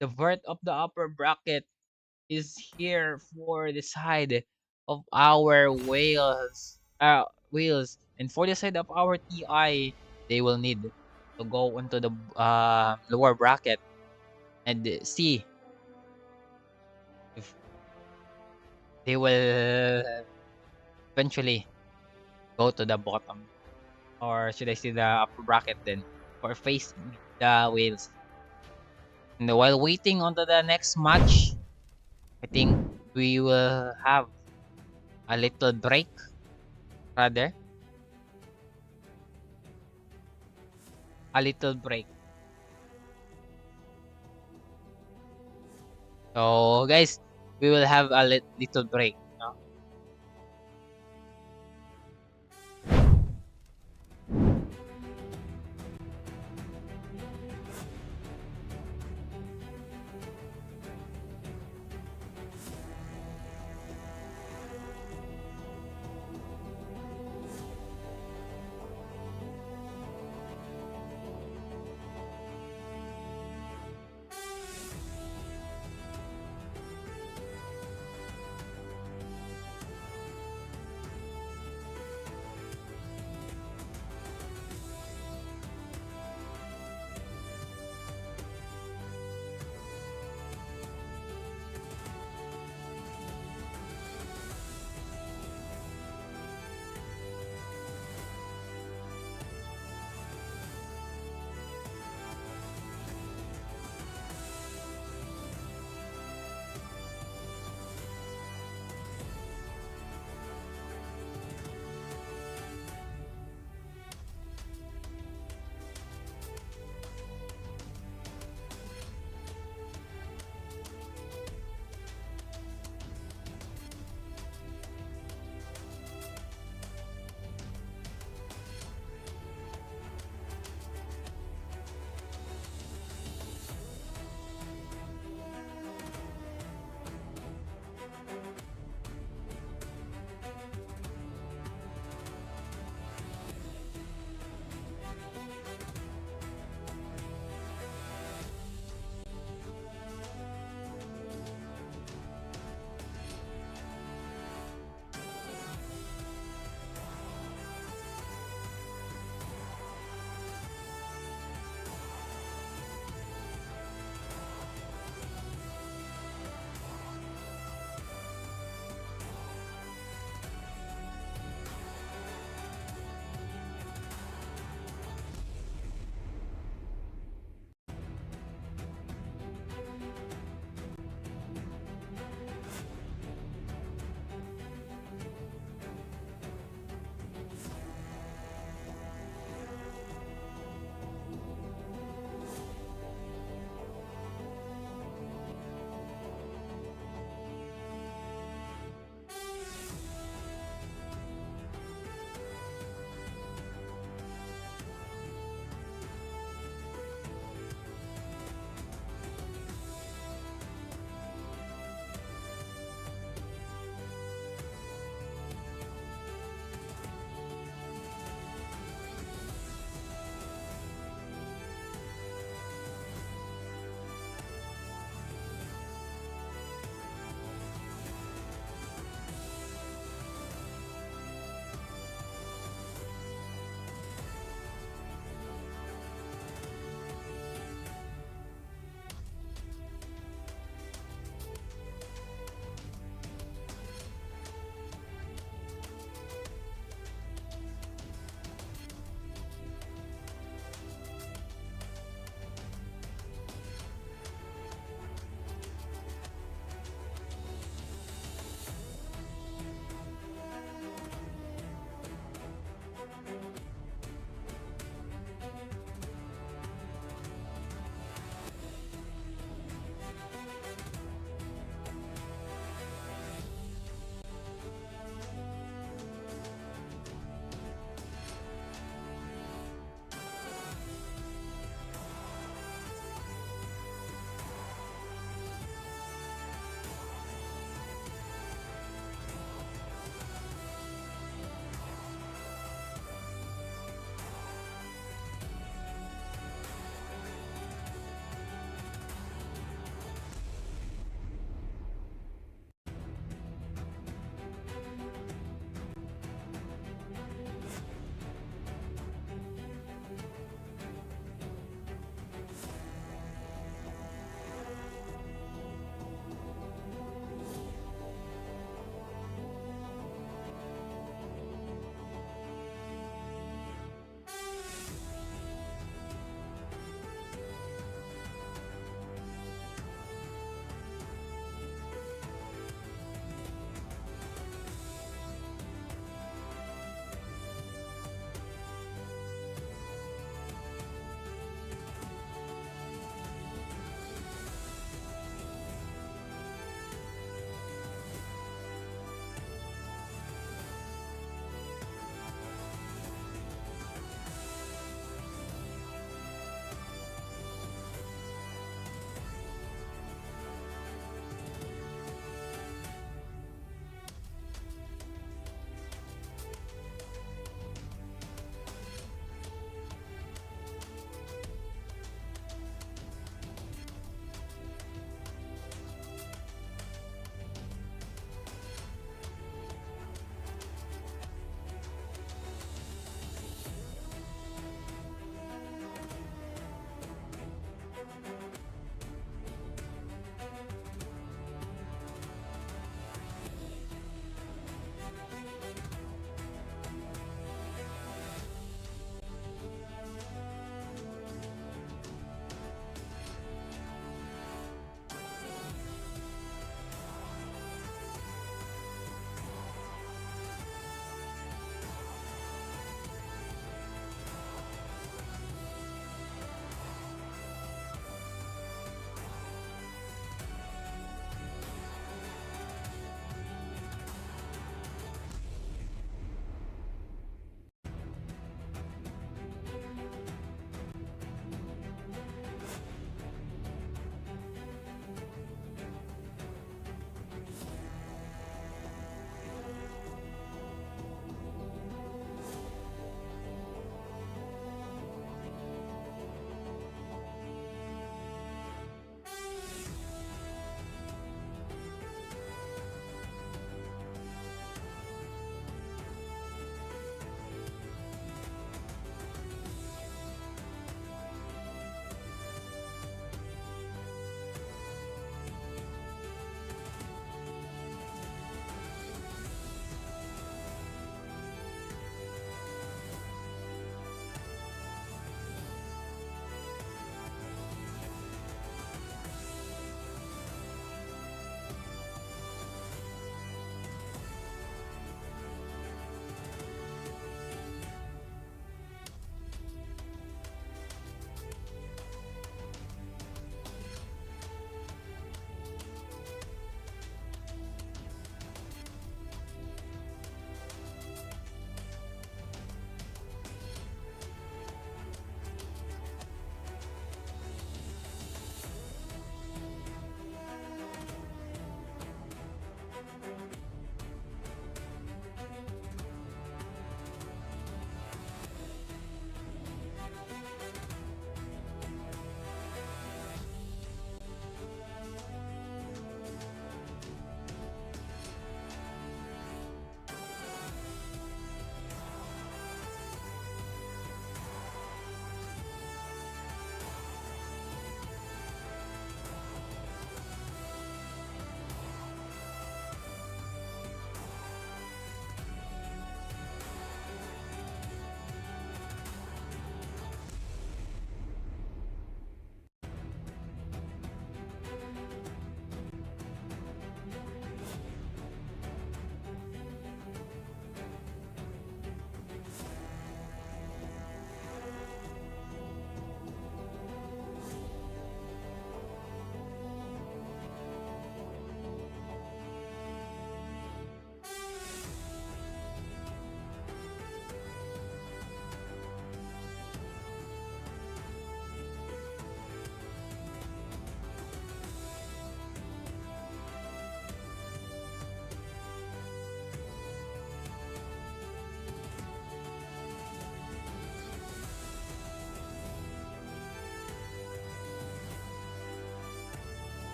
the birth of the upper bracket is here for the side of our whales, and for the side of our TI, they will need to go into the lower bracket and see if they will eventually go to the bottom, or should I say the upper bracket then, or face the whales. And while waiting on to the next match, I think we will have a little break, rather a little break. So guys, we will have a little break. No?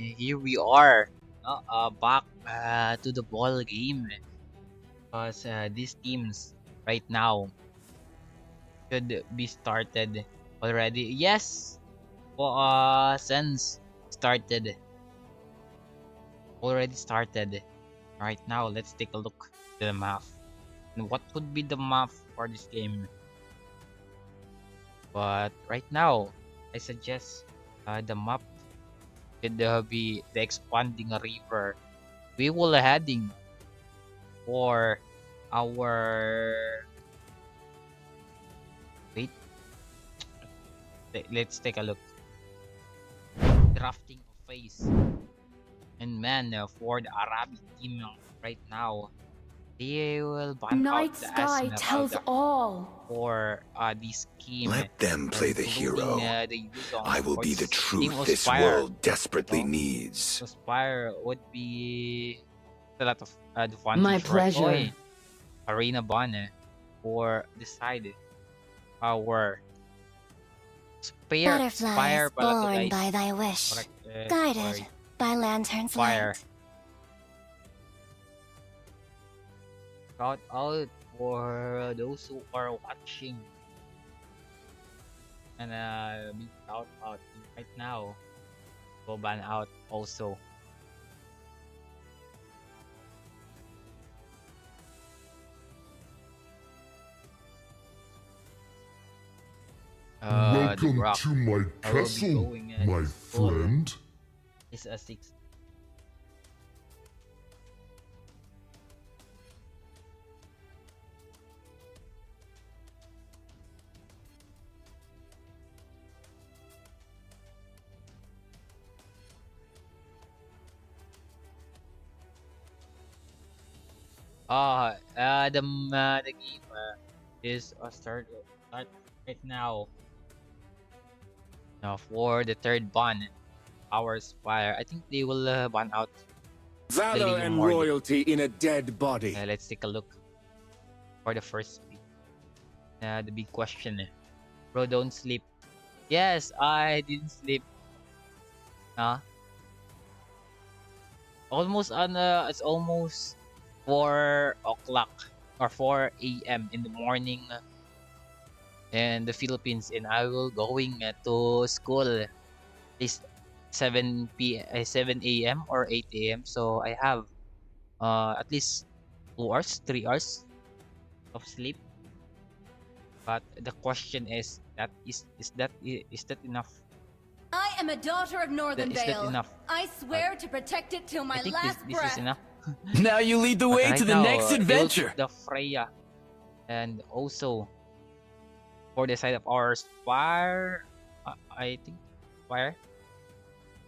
here we are, back to the ball game. Because these teams right now should be started already. Yes, since started already started. Right now, let's take a look at the map. And what could be the map for this game? But right now, I suggest the map could be the expanding river. We will heading for our wait. Let's take a look. Drafting of phase and man for the Arabic team right now. They will ban out Night the sky tells Esmeralda all. for this scheme. Let them play the including, hero. the Yuzong. I will Or be the Team truth this Aspire. world desperately No? needs. Aspire would be a lot of advantage. My for pleasure. Oy. Arena Ban for decide our Butterflies pala to, born guys. by thy wish, Correct, guided sorry. by lantern's Fire. light. Shout out for those who are watching. And big shout out right now. Go ban out also. The Welcome rock to my I will be castle, going, my to school. friend. Is a 6. The game is start right now. Now for the third ban, our Spire. I think they will ban out. Valor Lily and Morley. royalty in a dead body. Let's take a look for the first pick. The big question. Bro, don't sleep. Yes, I didn't sleep. Almost on it's almost 4 o'clock or 4 a.m. in the morning in the Philippines, and I will going to school. It's 7 a.m. or 8 a.m. So I have at least 2 hours, 3 hours of sleep. But the question is is that enough? I am a daughter of Northern Is that Vale. enough? I swear to protect it till my I think last this breath. is enough. Now you lead the But way right to the now, next they will adventure. pick the Freya, and also for the side of our Spire, I think Spire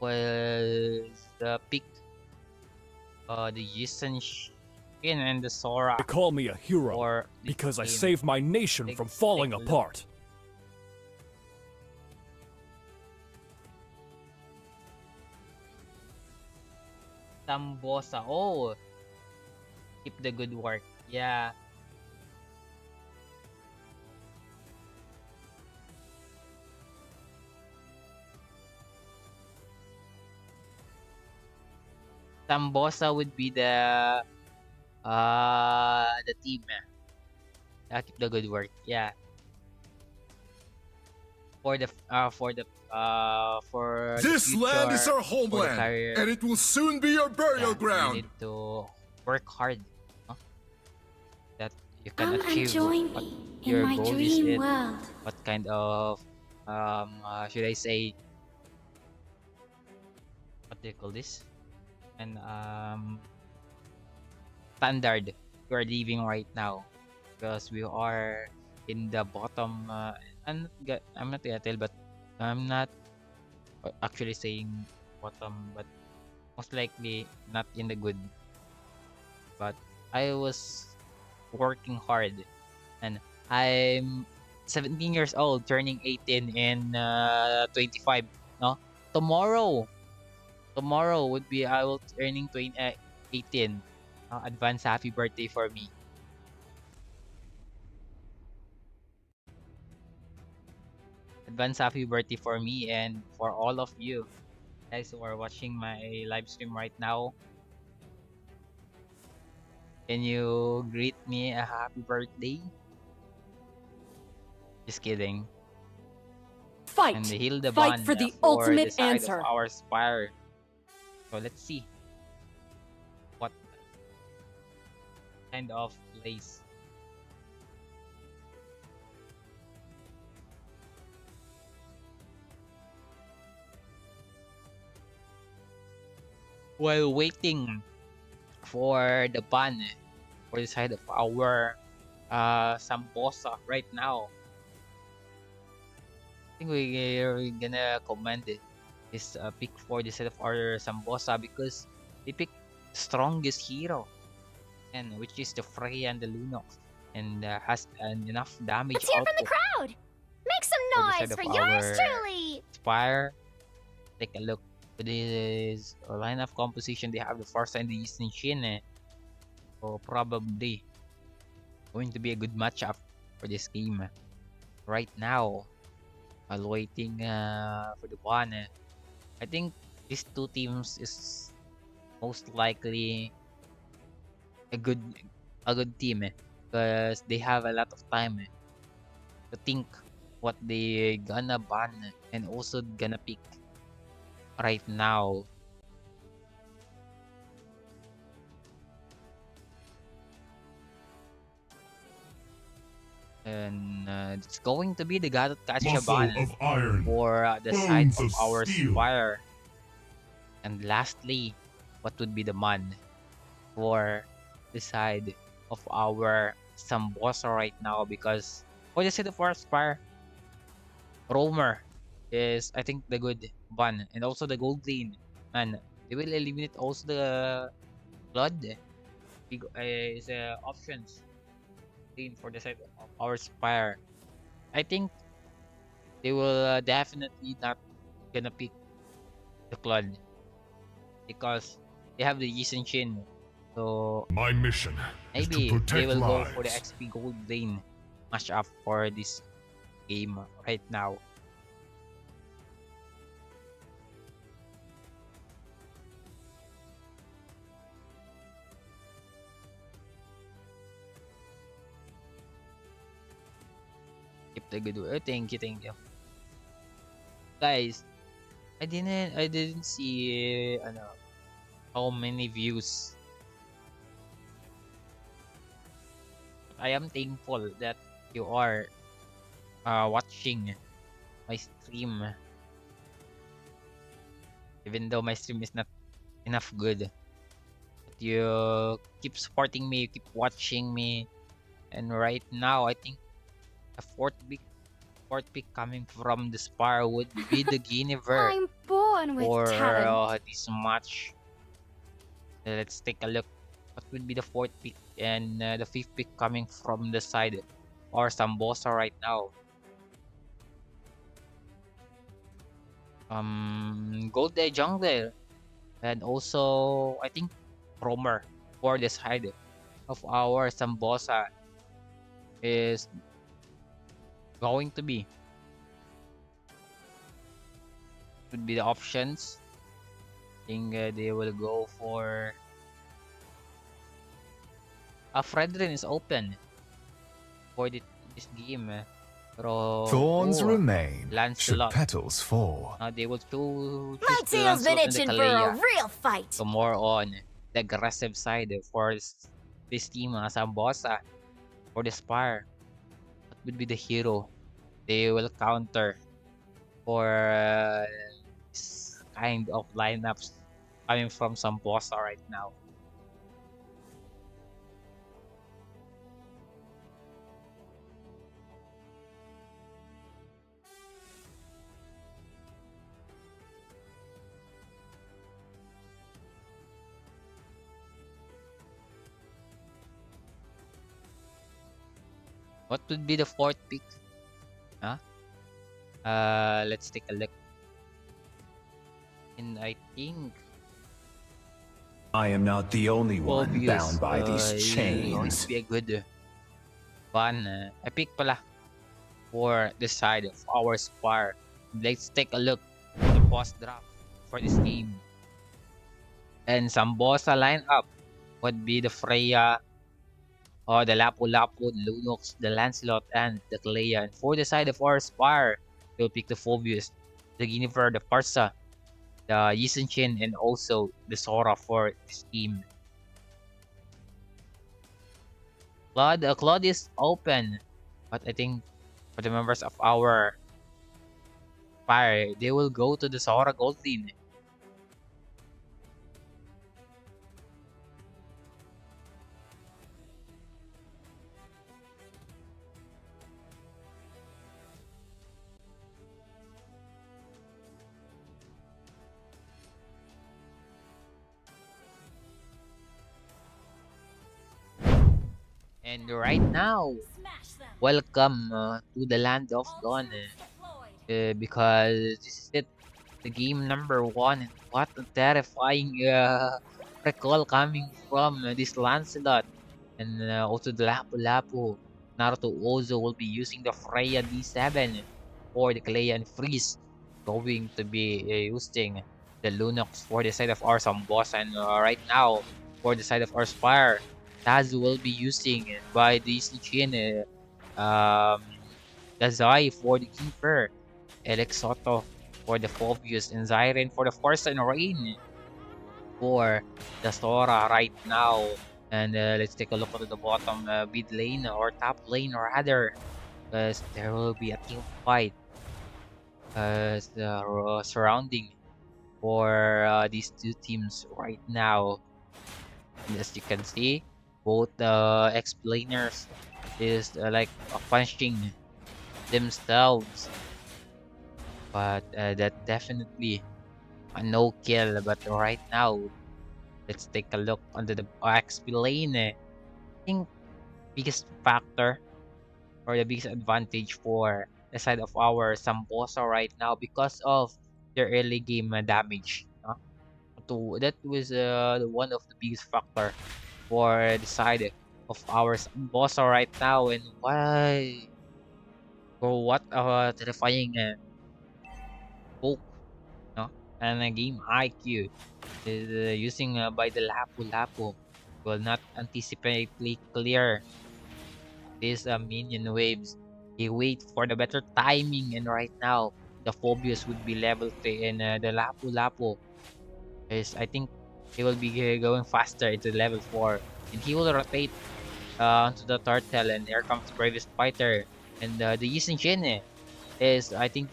was the pick. The Yisan Shin and the Sora. They call me a hero For this because I game. saved my nation Take- from falling take a look. apart. Tambosa. Oh, keep the good work. Yeah. Tambosa would be the team. Keep the good work. Yeah. For the for the This land is future, our for the homeland, career, and it will soon be your burial you ground. need to work hard, no? That you can Come and achieve join what me in your my goal dream is, world. what kind of should I say, what do you call this, and standard you are living right now, because we are in the bottom. I'm not gonna tell, but I'm not actually saying bottom, but most likely not in the good. But I was working hard, and I'm 17 years old, turning 18 in 25. No, tomorrow would be I will turning 18. Advance happy birthday for me. Advance happy birthday for me and for all of you. guys who are watching my live stream right now, can you greet me a happy birthday? Just kidding. Fight! And heal the Fight bond for the for the ultimate side answer. of our Spire. So let's see what kind of place. While waiting for the ban for the side of our Sambosa right now, I think we're gonna commend this pick for the side of our Sambosa because they pick strongest hero, and which is the Freya and the Lunox, and has enough damage Let's hear from the output crowd. Make some for the side noise of for yours our truly. Spire. Take a look. This lineup composition. They have the Forza and the Eastern Shin. So probably going to be a good matchup for this game. Right now, while waiting for the one, I think these two teams is most likely a good team because they have a lot of time to think what they gonna ban and also gonna pick right now. And it's going to be the Gatot Kacha ban of iron. for the side Bones of of our steel. Spire. And lastly, what would be the man for the side of our Sambosa right now? Because for the side of our Spire, Roamer is, I think, the good ban, and also the Gold Lane. And they will eliminate also the Blood is options lane for the side of our Spire. I think they will definitely not gonna pick the Blood because they have the Yisun Shin. So My mission is to maybe they protect will go lives. for the XP Gold Lane matchup for this game right now. Keep the good work. Thank you. Guys, I didn't see how many views. I am thankful that you are watching my stream, even though my stream is not enough good. But you keep supporting me, you keep watching me, and right now I think the fourth pick coming from the Spire would be the Guinevere I'm born with for talent. this match. Let's take a look. What would be the fourth pick and the fifth pick coming from the side or Sambosa right now? Gold Jungler, and also I think Roamer for the side of our Sambosa is going to be would be the options. I think they will go for Fredrin is open for this game. Pero Thorns remain, should Lancelot. petals fall. They will choose My the tail's been Lancelot and the itching for a Kalea. real fight. So more on the aggressive side for this team, Sambosa. For the Spire, what would be the hero they will counter for this kind of lineups coming from Sambosa right now? What would be the fourth pick? Huh? Let's take a look. And I think I am not the only one obvious, bound by these going chains. to be a good one. I pick pala for the side of our Spire. Let's take a look at the boss draft for this game. And Sambosa lineup would be the Freya, or the Lapu-Lapu, the Lunox, the Lancelot, and the Clea. And for the side of our Spire, we'll pick the Phobius, the Guinevere, the Parsa, the Yisenchin, and also the Sora for this team. Claude is open, but I think for the members of our Spire, they will go to the Sora Goldin. And right now, Smash them. welcome to the land of Dawn, because this is it, the game number 1. And what a terrifying recall coming from this Lancelot. And also the Lapu-Lapu. Naruto also will be using the Freya D7 for the Clea, and Freeze going to be using the Lunox for the side of our Sambosa. And right now, for the side of our Spire, Taz will be using by the Sichin, the Zai for the Keeper, Alex Soto for the Phobius, and Zyren for the Force and Rain for the Sora right now. And let's take a look at the bottom mid lane, or top lane rather, because there will be a team fight surrounding for these two teams right now. And as you can see, both explainers is like punching themselves, but that definitely a no kill. But right now, let's take a look onto the explain. I think biggest factor, or the biggest advantage for the side of our Sambosa right now, because of their early game damage. That was one of the biggest factor for the side of our Sambosa right now. And why, for what terrifying poke, no? And game IQ is using by the Lapu-Lapu will not anticipately clear these minion waves. He wait for the better timing, and right now the Phobius would be level 3, and the Lapu-Lapu is, I think, he will be going faster into level 4, and he will rotate onto the turtle. And here comes the bravest fighter, and the Yisin Shin is, I think,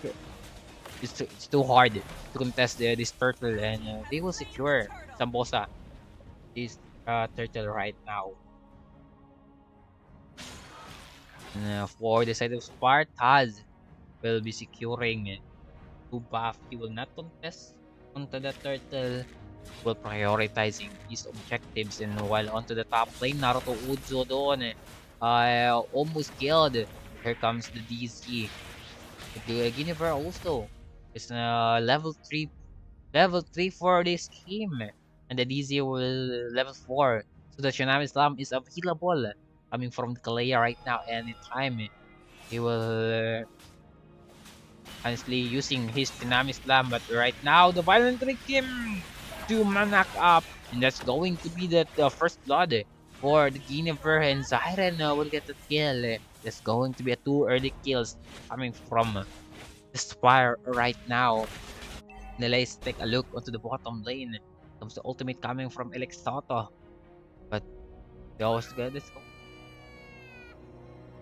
it's too hard to contest this turtle, and they will secure Sambosa this turtle right now. And, for the side of Spartaz, will be securing two buff. He will not contest onto the turtle, will prioritizing his objectives. And while onto the top lane, Naruto Uzo doon almost killed. Here comes the DC. The Guinevere also is level 3 for this team, and the DZ will level 4. So the Tsunami Slam is available coming from the Kalea right now. Anytime he will honestly using his Tsunami Slam, but right now the Violent Trick him to Manak up, and that's going to be the first blood for the Guinevere, and Zyren will get the kill. There's going to be a 2 early kills coming from the Spire right now. Now let's take a look onto the bottom lane. Comes the ultimate coming from Alexato, but they always get this.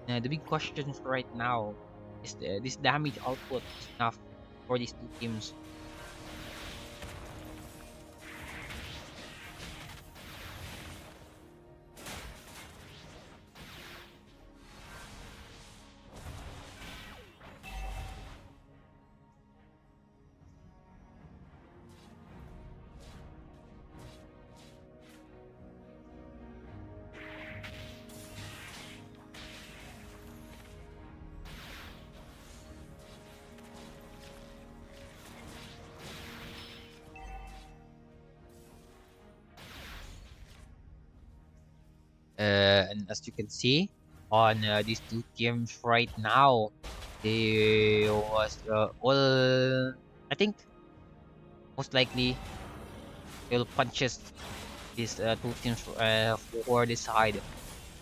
The big question right now is this damage output is enough for these two teams. And as you can see on these two teams right now, they was all, I think, most likely will punches these two teams for this side.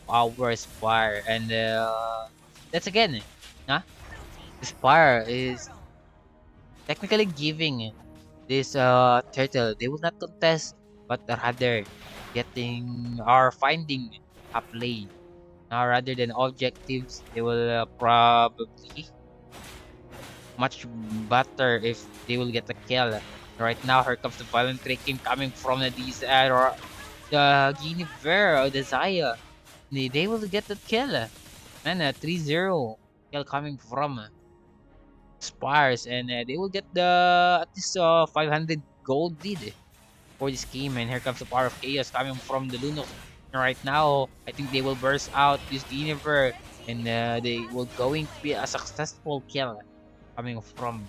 Our Spire and that's again, huh? The Spire is technically giving this turtle. They will not contest, but rather getting or finding a play. Rather than objectives, they will probably much better if they will get a kill. Right now, here comes the violent tracking coming from these the Guinevere or the Zaya. They will get the kill. Man, 3-0 kill coming from Spires, and they will get the at least 500 gold lead for this game. And here comes the power of chaos coming from the Lunox. And right now, I think they will burst out this Guinevere, and they will going to be a successful kill coming from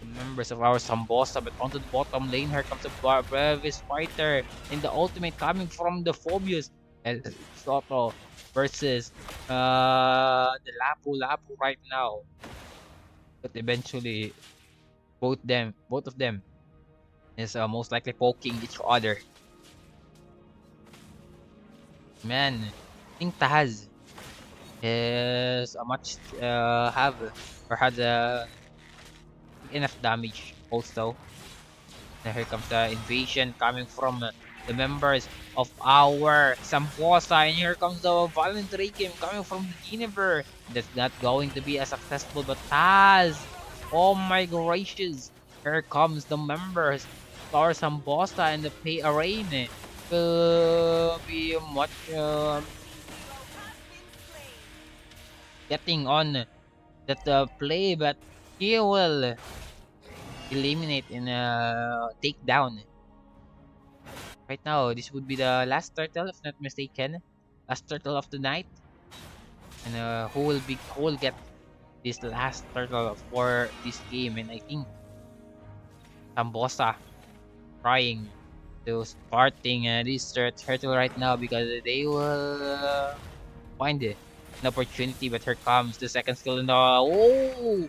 the members of our Sambosa. But onto the bottom lane, here comes the Brevis fighter in the ultimate coming from the Phobius. And Soto versus the Lapu Lapu right now. But eventually, both of them is most likely poking each other. Man, I think Taz is a much have or has enough damage also. Now here comes the invasion coming from the members of our Samposa, and here comes the violent Requiem coming from the Guinevere. That's not going to be as successful, but Taz! Oh my gracious! Here comes the members of our Samposa and the Pay Arena. Will be much getting on that play, but he will eliminate and take down. Right now, this would be the last turtle, if not mistaken. Last turtle of the night. And who will get this last turtle for this game? And I think Tambosa trying to starting this turtle right now because they will find an opportunity. But here comes the second skill in the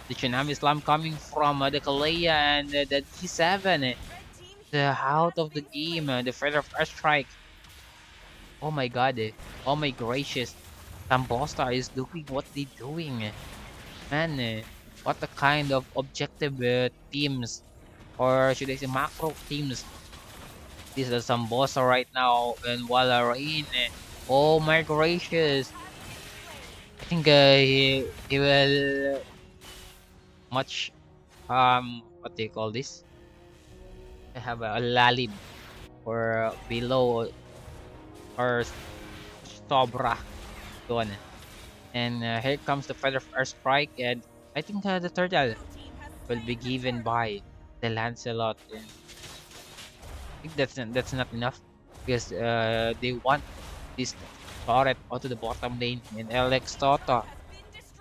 the Tsunami Slam coming from the Kalea and the G7. The out of the game, the Feather of Airstrike. Oh my god, oh my gracious. Tambosta is doing what they doing. Man, what a kind of objective teams, or should I say macro teams. This is Sambosa right now, and Walarain. Oh my gracious. I think he will much, what do you call this? I have a lalib or below or sobra doon. And here comes the Feather of Airstrike, and I think the turtle will be given by the Lancelot. And I think that's not enough because they want this turret onto the bottom lane, and Alex Toto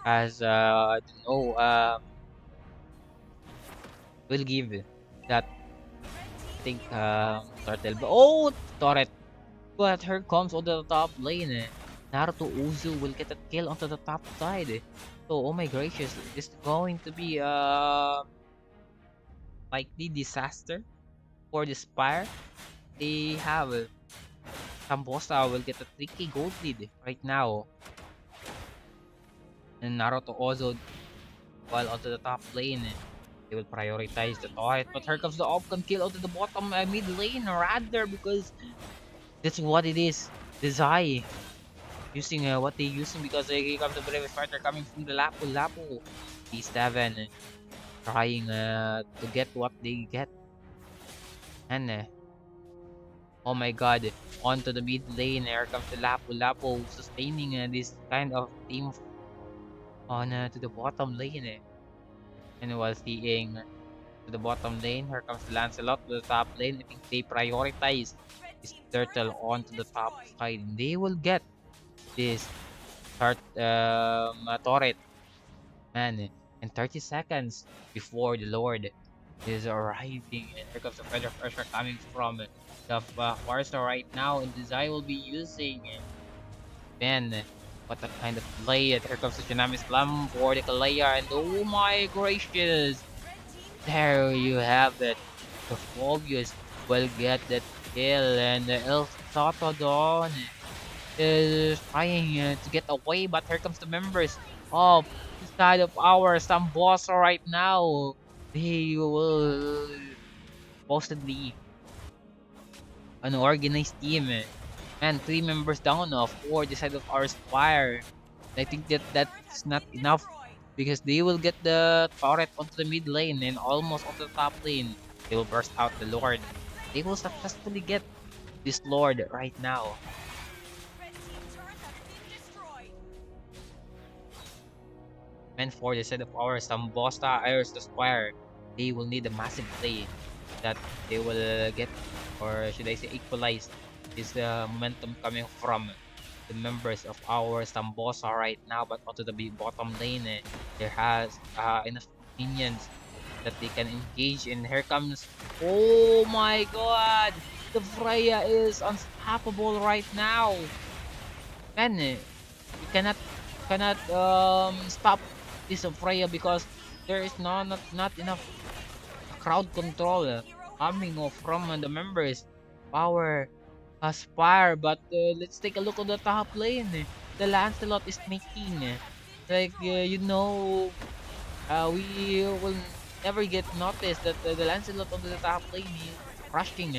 has I don't know will give that think turtle. But oh, turret! But here comes on the top lane. Naruto Uzu will get a kill onto the top side. So oh my gracious, this is going to be likely disaster for the Spire. They have Sambosa will get a 3k gold lead right now. And Naruto also while onto the top lane. They will prioritize the turret, but here comes the Opcon kill onto the bottom mid lane rather because that's what it is. The Zai using what they using because here comes the Brave Fighter coming from the Lapu Lapu. D7 trying to get what they get. And oh my god, onto the mid lane, here comes the Lapu Lapu sustaining this kind of team on to the bottom lane. And while seeing to the bottom lane, here comes the Lancelot to the top lane. I think they prioritize this turtle onto the top side. They will get this turret, man, in 30 seconds before the Lord is arriving. And here comes the Feather of Pressure coming from the Forester right now, and Desire will be using man. What a kind of play. And here comes the Tsunami Slam for the Kalea, and oh my gracious! There you have it. The Phobius will get that kill, and El Totodon is trying to get away, but here comes the members of the side of our Sambosa right now. They will supposedly an organized team, and three members down for the side of our Spire. I think that that's not enough because they will get the turret onto the mid lane and almost onto the top lane. They will burst out the Lord. They will successfully get this Lord right now. Red team turret has been destroyed. And for the side of our Sambosta Iris the Squire, they will need a massive play that they will get, or should I say equalize, this momentum coming from the members of our Sambosa right now. But onto the big bottom lane, there has enough minions that they can engage in. Here comes, oh my god, the Freya is unstoppable right now. Man, you cannot stop this Freya because there is not enough crowd control coming from the members power aspire. But let's take a look on the top lane. The Lancelot is making like we will never get noticed that the Lancelot on the top lane is crushing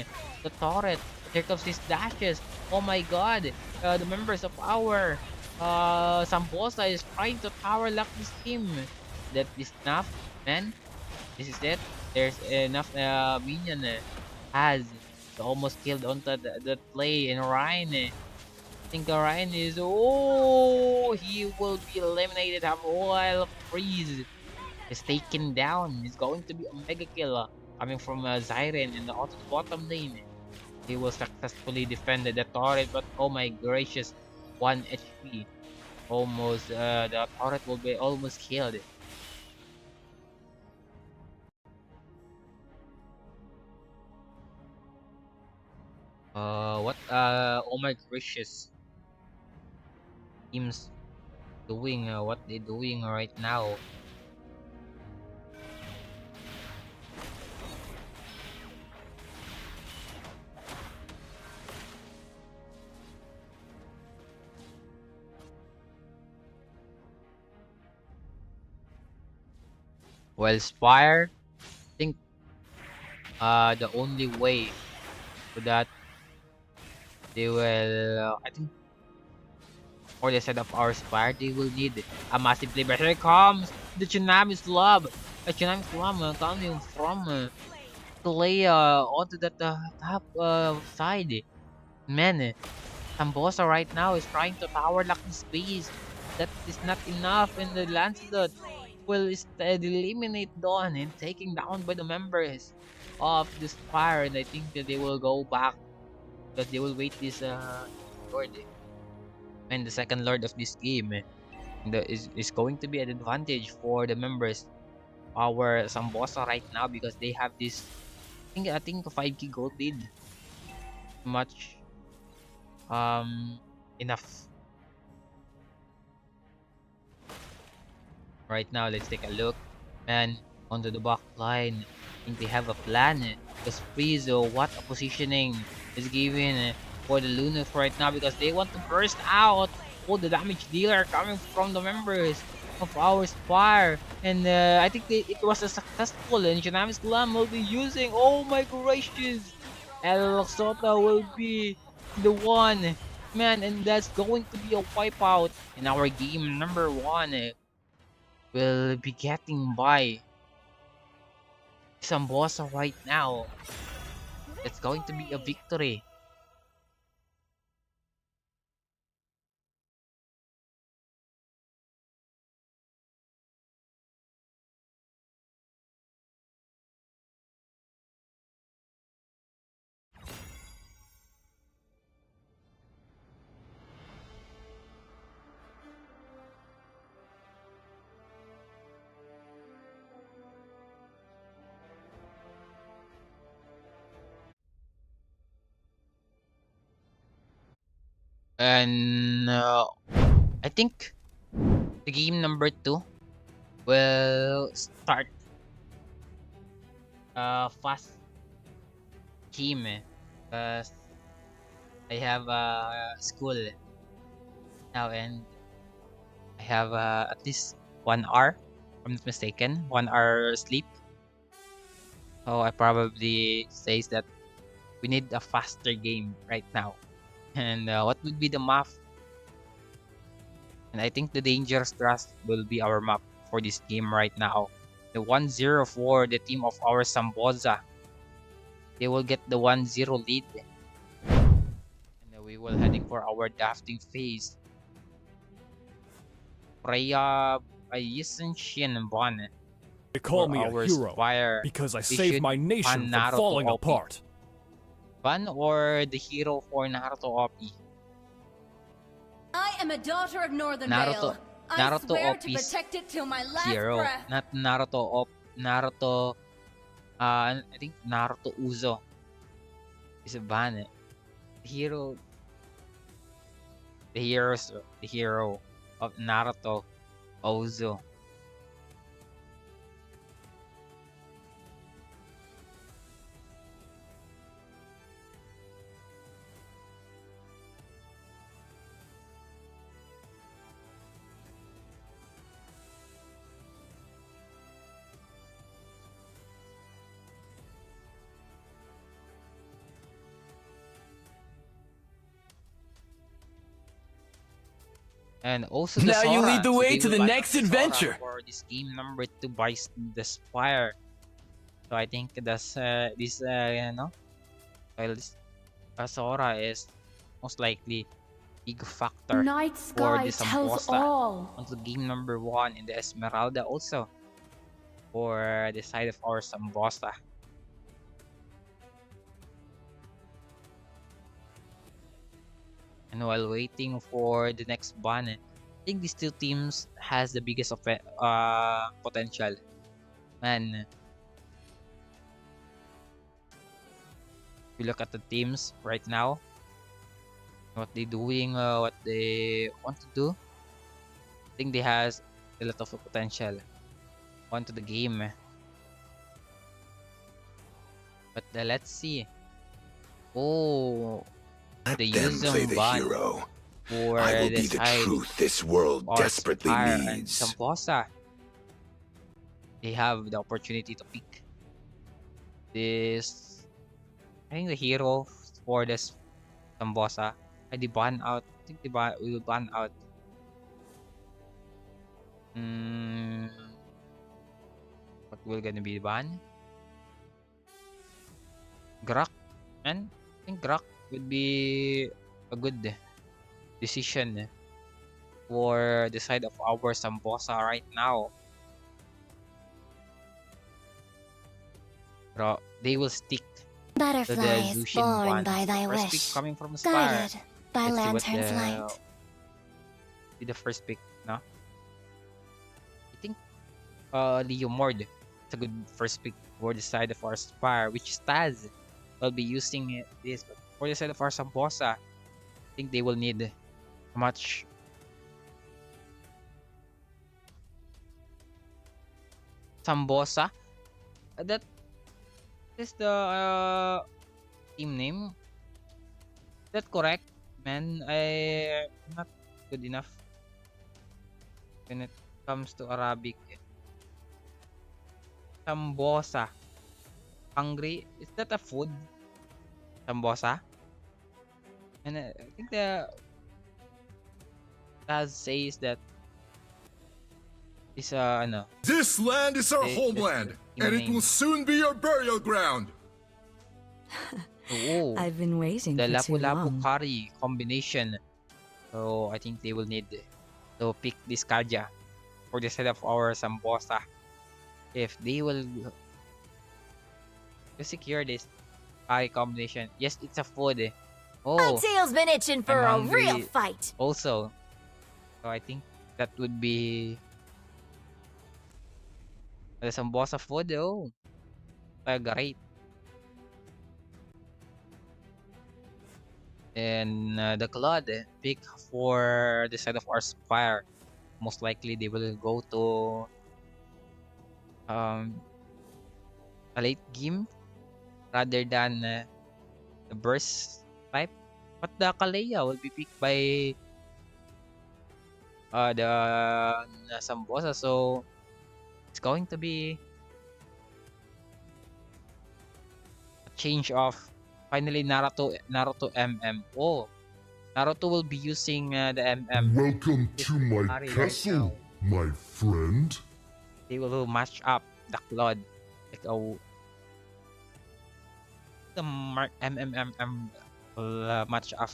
the turret. Here comes his dashes. Oh my god. The members of our Sambosa is trying to tower lock this team. That is enough, man. This is it. There's enough minion has almost killed onto the play, and Ryan. I think Ryan is, oh, he will be eliminated. Have oil freeze is taken down. It's going to be a mega kill coming from Zyren in the auto bottom lane. He will successfully defend the turret, but oh my gracious, 1 HP. Almost the turret will be almost killed. What oh my gracious, teams doing what they doing right now. Well, Spire, I think the only way so that they will I think for the set of our Spire they will need a massive play. But here comes the Tsunami's Love. A Tsunami's Love coming from Kalea onto the top side. Man, Sambosa right now is trying to tower lock the space. That is not enough, and the Lancelot will instead eliminate Dawn and taking down by the members of the Spire. And I think that they will go back because they will wait this Lord. And the second Lord of this game is going to be an advantage for the members our Sambosa right now because they have this I think 5k gold lead, much enough. Right now, let's take a look and onto the back line. I think they have a plan because Frizo, what a positioning is given for the Lunas right now because they want to burst out all the damage dealer coming from the members of our Spire. And I think it was a successful, and Shinamis Glam will be using, oh my gracious, El Sota will be the one, man, and that's going to be a wipeout in our game number 1. Will be getting by Sambosa right now. It's going to be a victory. And I think the game number 2 will start fast team because I have school now and I have at least 1 hour, if I'm not mistaken, 1 hour sleep. So I probably says that we need a faster game right now. And what would be the map? And I think the Dangerous Trust will be our map for this game right now. The 1-0 for the team of our Samboza. They will get the 1-0 lead. And we will heading for our drafting phase. Freya Ayisen Bon They call for me a our hero Spire. because I They saved should my nation ban from Naruto falling OP. apart. Ban or the hero for Naruto OP? I am a daughter of Northern Naruto, Vale. I Naruto swear to OP's protect it till my last hero, breath. not Naruto OP. Naruto, I think Naruto Uzo is a ban. Hero, the hero of Naruto Uzo. And also the Now Sora. you lead the So way they to will the ban next the Sora adventure. for this game number 2 by the Spire. So I think that's this well, this Sora is most likely big factor Night for sky the tells Sambosa all. onto game number 1 in the Esmeralda also for the side of our Sambosa. And while waiting for the next ban, I think these two teams has the biggest of potential. And if you look at the teams right now, what they doing, what they want to do, I think they has a lot of potential onto the game. But let's see. Oh, Let the them play Yuzum the ban hero. for I will the be the side truth this world or desperately Spire and needs. Samposa. They have the opportunity to pick this. I think the hero for this Sambosa. They ban out. I think they will ban out. What will gonna be ban? Grak, and I think Grak would be a good decision for the side of our Sambosa right now. Pero they will stick to the Butterflies Zushin born one. by thy First wish, pick coming from Spire. guided by Let's see what lantern's light. be the first pick, no? I think Leo Mord is a good first pick for the side of our Spire, which Staz will be using this. But for the side of our Sambosa, I think they will need much Sambosa. That is the team name. Is that correct, man? I'm not good enough when it comes to Arabic. Sambosa. Hungry? Is that a food? Sambosa? And I think the Taz says that is ano. This land is our They- homeland, the and it name. will soon be our burial ground. Oo. I've been waiting The for too Lapu-Lapu long. curry combination. So I think they will need to pick this Kaja for the side of our Sambosa. If they will to secure this curry combination. Yes, it's a food. My Oh, tail's been itching for a I'm real hungry. fight. also. So I think that would be the Sambosa food. Oh, great. And the Claude pick for the side of our Spire. Most likely they will go to a late game rather than the burst type. But the Kalea will be picked by the Sambosa, so it's going to be a change of finally Naruto MMO. Naruto will be using the MM. Welcome This to my Ari right castle, now. my friend. They will match up the Claude like the MMM will match up.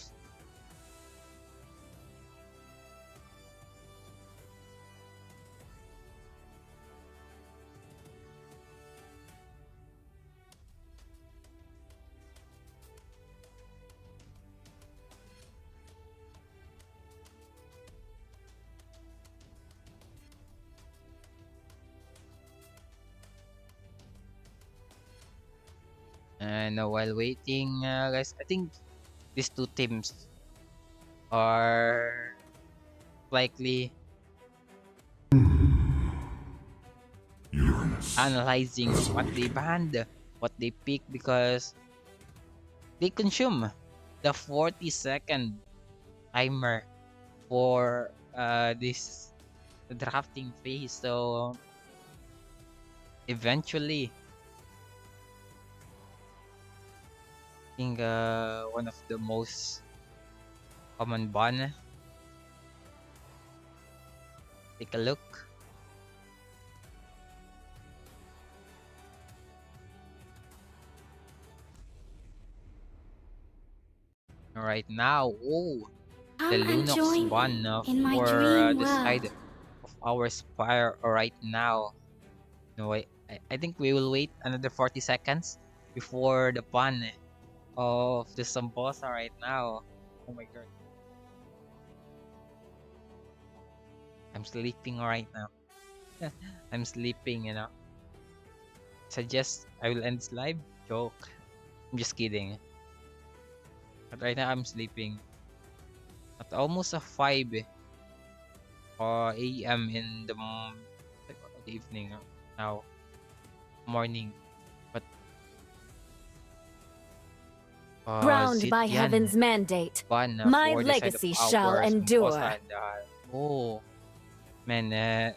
And while waiting, guys, I think these two teams are likely analyzing what they banned, what they pick, because they consume the 40-second timer for this drafting phase. So eventually, I think one of the most common ban. Take a look. Right now, oh, the Lunox ban for the side of our Spire right now. No, I think we will wait another 40 seconds before the ban of the Sambosa right now. Oh my god. I'm sleeping right now. I'm sleeping, you know. Suggest I will end this live? Joke. I'm just kidding. But right now I'm sleeping. At almost a 5 a.m. in the evening now. Morning. But Crowned by Zitian heaven's mandate, ban my for the side legacy of shall our endure. Sambosa and, oh, man,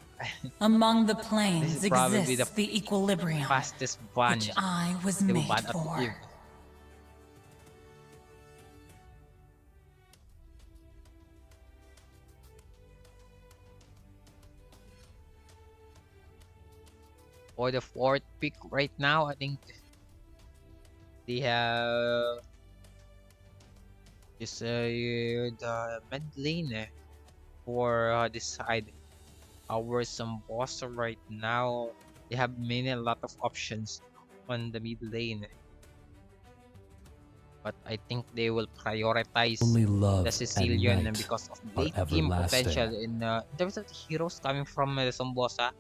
Among the this planes is probably exists the equilibrium, fastest ban which I was they will made ban at for. Eve. For the fourth pick right now, I think they have just the mid lane for this side. Our Sambosa right now, they have a lot of options on the mid lane. But I think they will prioritize Only love the Sicilian and night because of are late game everlasting. potential in terms of the heroes coming from the Sambosa.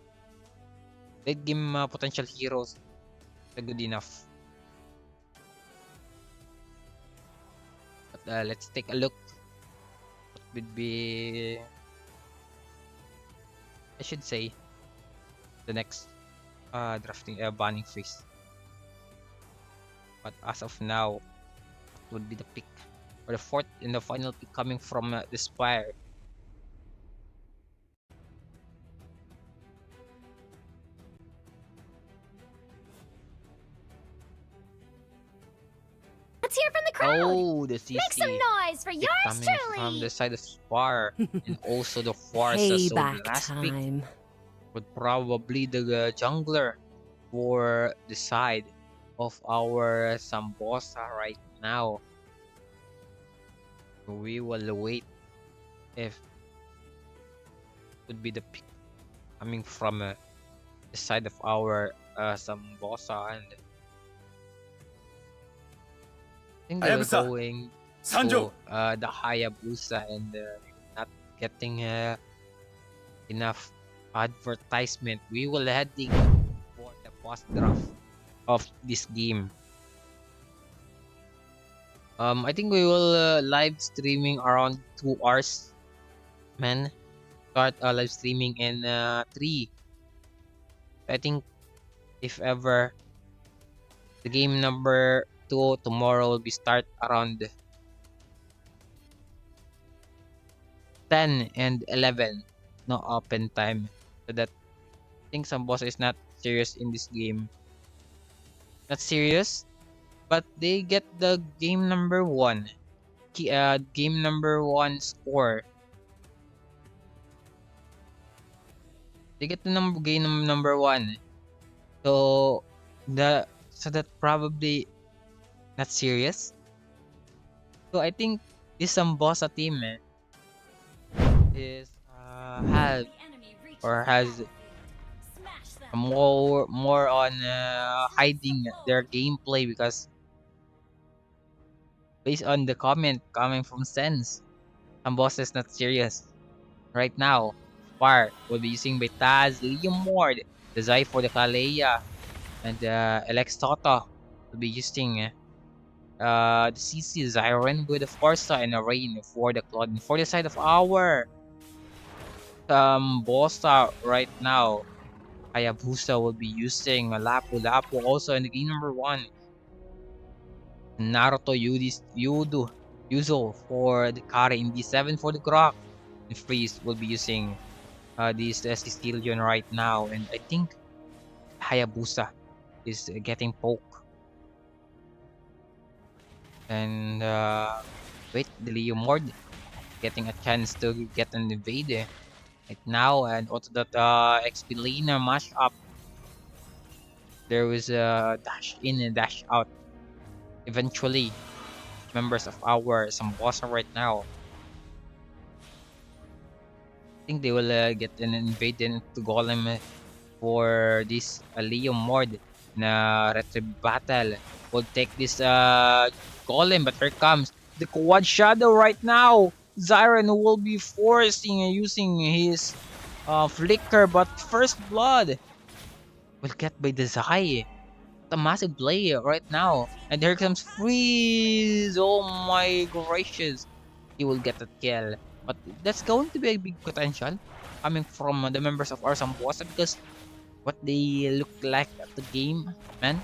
Late game potential heroes are good enough. But let's take a look. What would be, I should say, the next drafting banning phase. But as of now, what would be the pick or the fourth and the final pick coming from the Spire? Let's hear from the crowd. Oh, the CC Make some noise for pick yours coming from truly. the side of Spire and also the Forza. So the Payback last pick time. would probably the jungler for the side of our Sambosa right now. We will wait if would be the pick coming from the side of our Sambosa, and I think they were Hayabusa, going Sanjo. to the Hayabusa and not getting enough advertisement. We will heading for the post draft of this game. I think we will live streaming around 2 hours, man. Start live streaming in 3. I think if ever the game number 2 tomorrow will be start around 10 and 11. No open time. So that I think Sambosa is not serious in this game. Not serious, but they get the game number 1. Game number 1 score. They get the game number 1. So that probably not serious. So I think this Sambosa team is have or has more on hiding their gameplay, because based on the comment coming from Sense, Sambosa is not serious right now. Spark will be using by Taz, Liam Ward, the Zai for the Kalea, and Alex Toto will be using the CC Zyron with the Forza and a Rain for the Claude. And for the side of our Bossa right now, Hayabusa will be using Lapu Lapu also in the game number 1. Naruto Yuzo for the Kari in D7 for the Grok. And Freeze will be using this Sicilian right now. And I think Hayabusa is getting poke. And wait, the Leo Mord getting a chance to get an invade right now. And also that XP Lena mashup. There was a dash in and dash out. Eventually, members of our Sambosa right now, I think they will get an invade into Golem for this Leo Mord na Retrieve Battle. Will take this Golem, but here comes the Quad Shadow right now. Zyron will be forcing using his Flicker, but First Blood will get by the Zai. A massive play right now. And here comes Freeze. Oh my gracious. He will get that kill. But that's going to be a big potential coming from the members of our Sambosa, because what they look like at the game, man.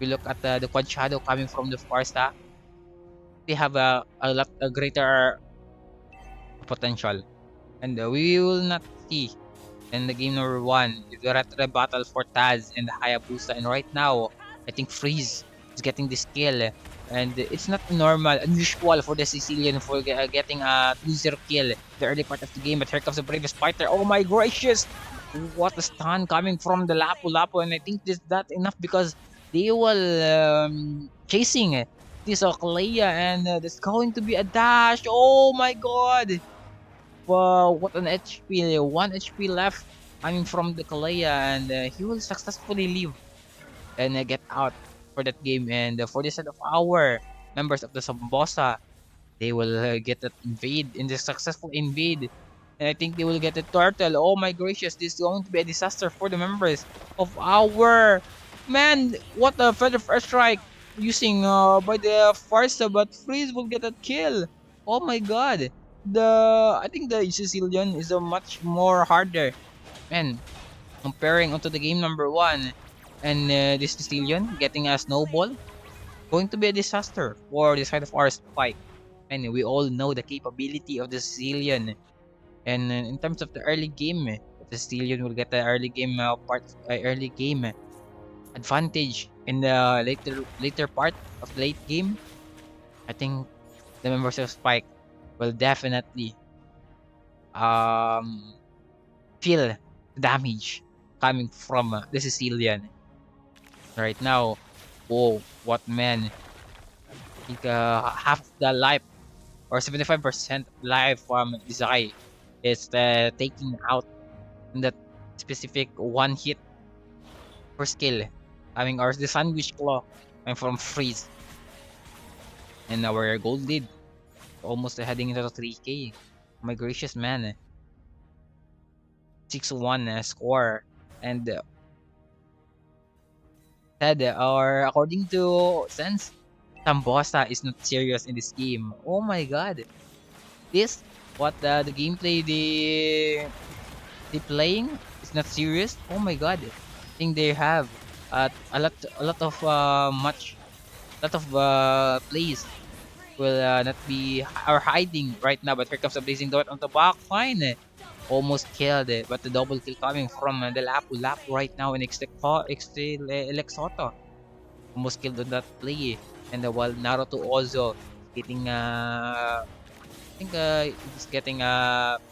We look at the Quad Shadow coming from the Farsa. They have a greater potential. And we will not see in the game number 1, the retro battle for Taz and the Hayabusa. And right now, I think Freeze is getting this kill. And it's not normal, unusual for the Sicilian for getting a 2-0 kill the early part of the game. But here comes the bravest fighter. Oh my gracious! What a stun coming from the Lapu Lapu. And I think that's enough, because they will chasing this Oklea. And there's going to be a dash. Oh my god! Wow, what an HP, 1 HP left coming from the Kalea, and he will successfully leave and get out for that game. And for the side of our members of the Sambosa, they will get that invade in the successful invade. And I think they will get the turtle. Oh my gracious, this is going to be a disaster for the members of our man. What a feather first strike using by the Farsa, but Freeze will get that kill. Oh my god. I think the Sicilian is a much more harder, and comparing onto the game number 1, and this Sicilian getting a snowball, going to be a disaster for the side of our Spike. And we all know the capability of the Sicilian. And in terms of the early game, the Sicilian will get the early game early game advantage in the later part of the late game. I think the members of Spike will definitely feel the damage coming from the Sicilian right now. Oh, what man! I think half the life, or 75% life from Zai is taking out in that specific one hit per skill coming, or the Sandwich Claw coming from Freeze. And our gold lead almost heading into the 3k. My gracious man. 6-1 score. And said, or according to Sense, Sambosa is not serious in this game. Oh my god. This, what the gameplay they playing is not serious. Oh my god. I think they have a lot of much lot of plays will not be are hiding right now. But here comes the blazing dart on the back line. Almost killed it, but the double kill coming from the Lapu right now in Elexoto. Almost killed on that play. And while Naruto also getting I think he's getting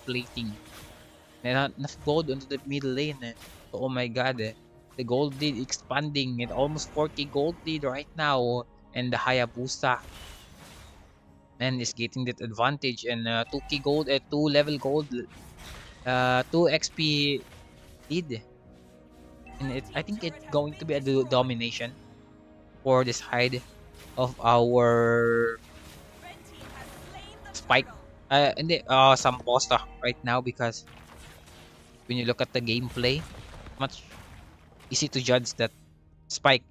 plating. And enough gold onto the middle lane. So, oh my god. The gold lead expanding at almost 4k gold lead right now. And the Hayabusa man is getting that advantage and 2k gold at 2 level gold 2 XP lead. And I think it's going to be a domination for this side of our Red team has slain the Spike hero. and some Bosta right now, because when you look at the gameplay, much easy to judge that Spike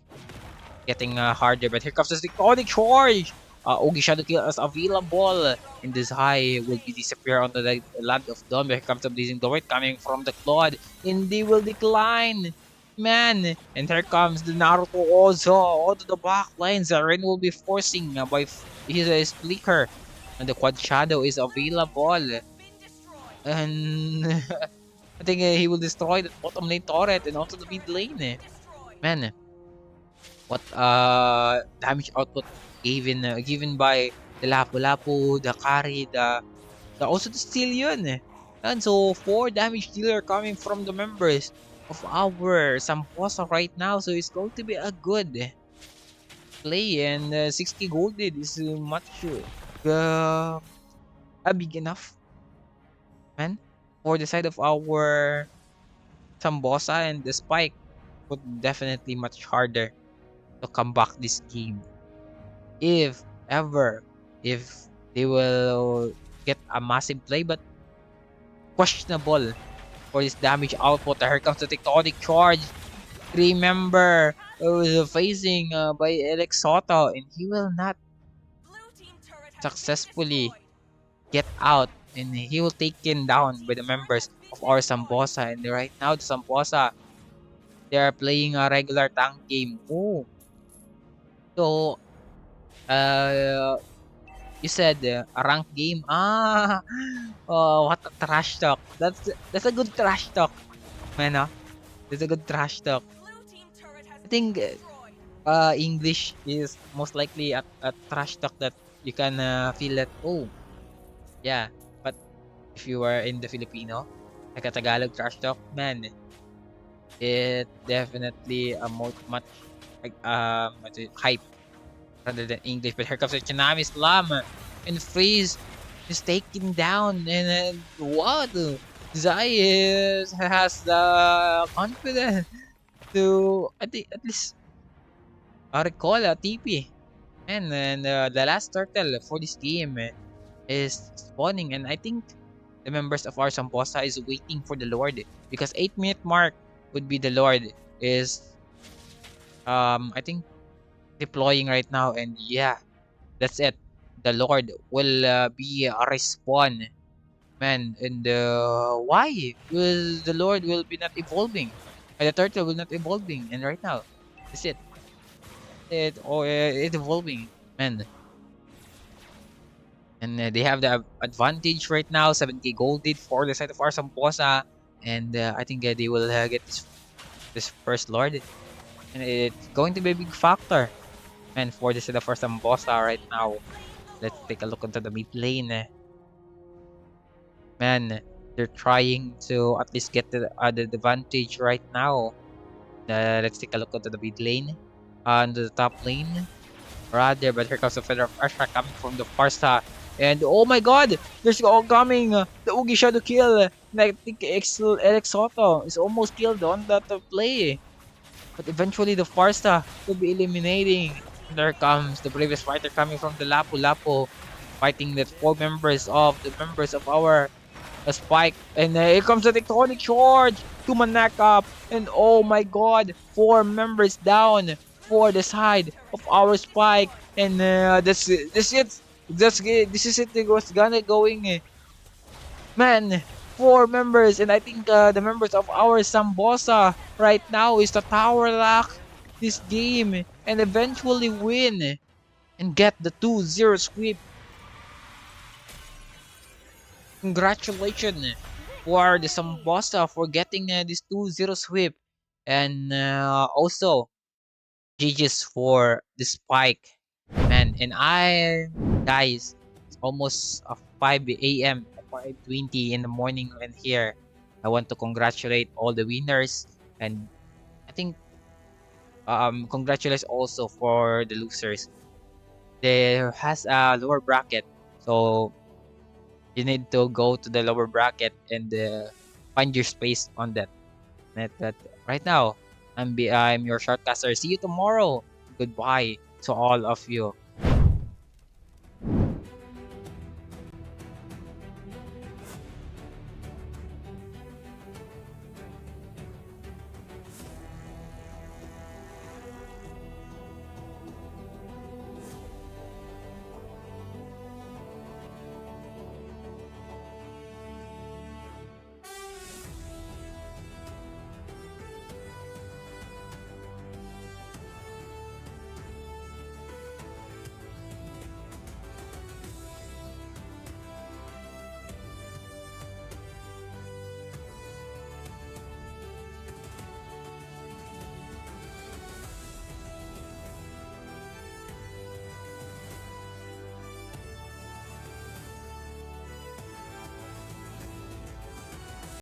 getting harder. But here comes the iconic charge. Ogi Shadow Kill is available, and this high will be disappear onto the Land of Dawn. But here comes the Blazing Dorit coming from the Claude, and they will decline. Man, and here comes the Naruto also onto the back lines. Ren will be forcing by his flicker, and the Quad Shadow is available. Been destroyed. And I think he will destroy the bottom lane turret and also the mid lane. Destroyed. Man, what damage output given by the Lapu-Lapu, the carry, the also the steal yun. And so 4 damage dealer coming from the members of our Samposa right now. So it's going to be a good play, and 60 golded is much big enough, man, for the side of our Sambosa, and the Spike would definitely much harder to come back this game if ever if they will get a massive play. But questionable for this damage output. Here comes the tectonic charge. Remember, it was facing by Alex Soto, and he will not Blue team turret has been successfully destroyed. get out, and he will taken down by the members of our Sambosa. And right now the Sambosa, they are playing a regular tank game. Oh, so you said a rank game. Oh, what a trash talk. That's a good trash talk, man. That's a good trash talk. Blue team turret has I been think destroyed. English is most likely a trash talk that you can feel that, oh yeah. But if you are in the Filipino, like a Tagalog trash talk, man, it definitely a much like hype rather than English. But here comes the Tsunami Slam, and Freeze is taken down, and what? Zai has the confidence to, I think, at least recall a TP. And the last turtle for this game is spawning, and I think the members of our Samposa is waiting for the Lord, because 8-minute mark would be the Lord is I think deploying right now. And yeah, that's it. The Lord will be a respawn, man. And why? Because the Lord will be not evolving, and the turtle will not evolving. And right now, that's it. It evolving, man. And they have the advantage right now. 70 golded for the side of our Samposa, and I think they will get this first Lord, and it's going to be a big factor, man, for the side of our Samposa right now. Let's take a look into the mid lane. Man, they're trying to at least get the advantage right now. Let's take a look into the mid lane. On the top lane, rather, but here comes the Feather of Ashra coming from the Farsa. And oh my god, there's all coming! The Ugi Shadow kill! And I think Alex Soto is almost killed on that play. But eventually the Farsa will be eliminating. And there comes the bravest fighter coming from the Lapu-Lapu, fighting the 4 members of our Spike. And here comes the tectonic charge to Manak up. And oh my god, 4 members down for the side of our Spike. And this it. This is it. It was gonna going. Man, 4 members, and I think the members of our Sambosa right now is the tower lock this game and eventually win. and get the 2-0 sweep. Congratulations for the Sambosa for getting this 2-0 sweep. And also, GG's for the spike. Man, and guys, it's almost 5 a.m., 5:20 in the morning and here. I want to congratulate all the winners, and I think congratulations also for the losers. There has a lower bracket, so you need to go to the lower bracket and find your space on that. That right now, I'm your shortcaster. See you tomorrow. Goodbye to all of you.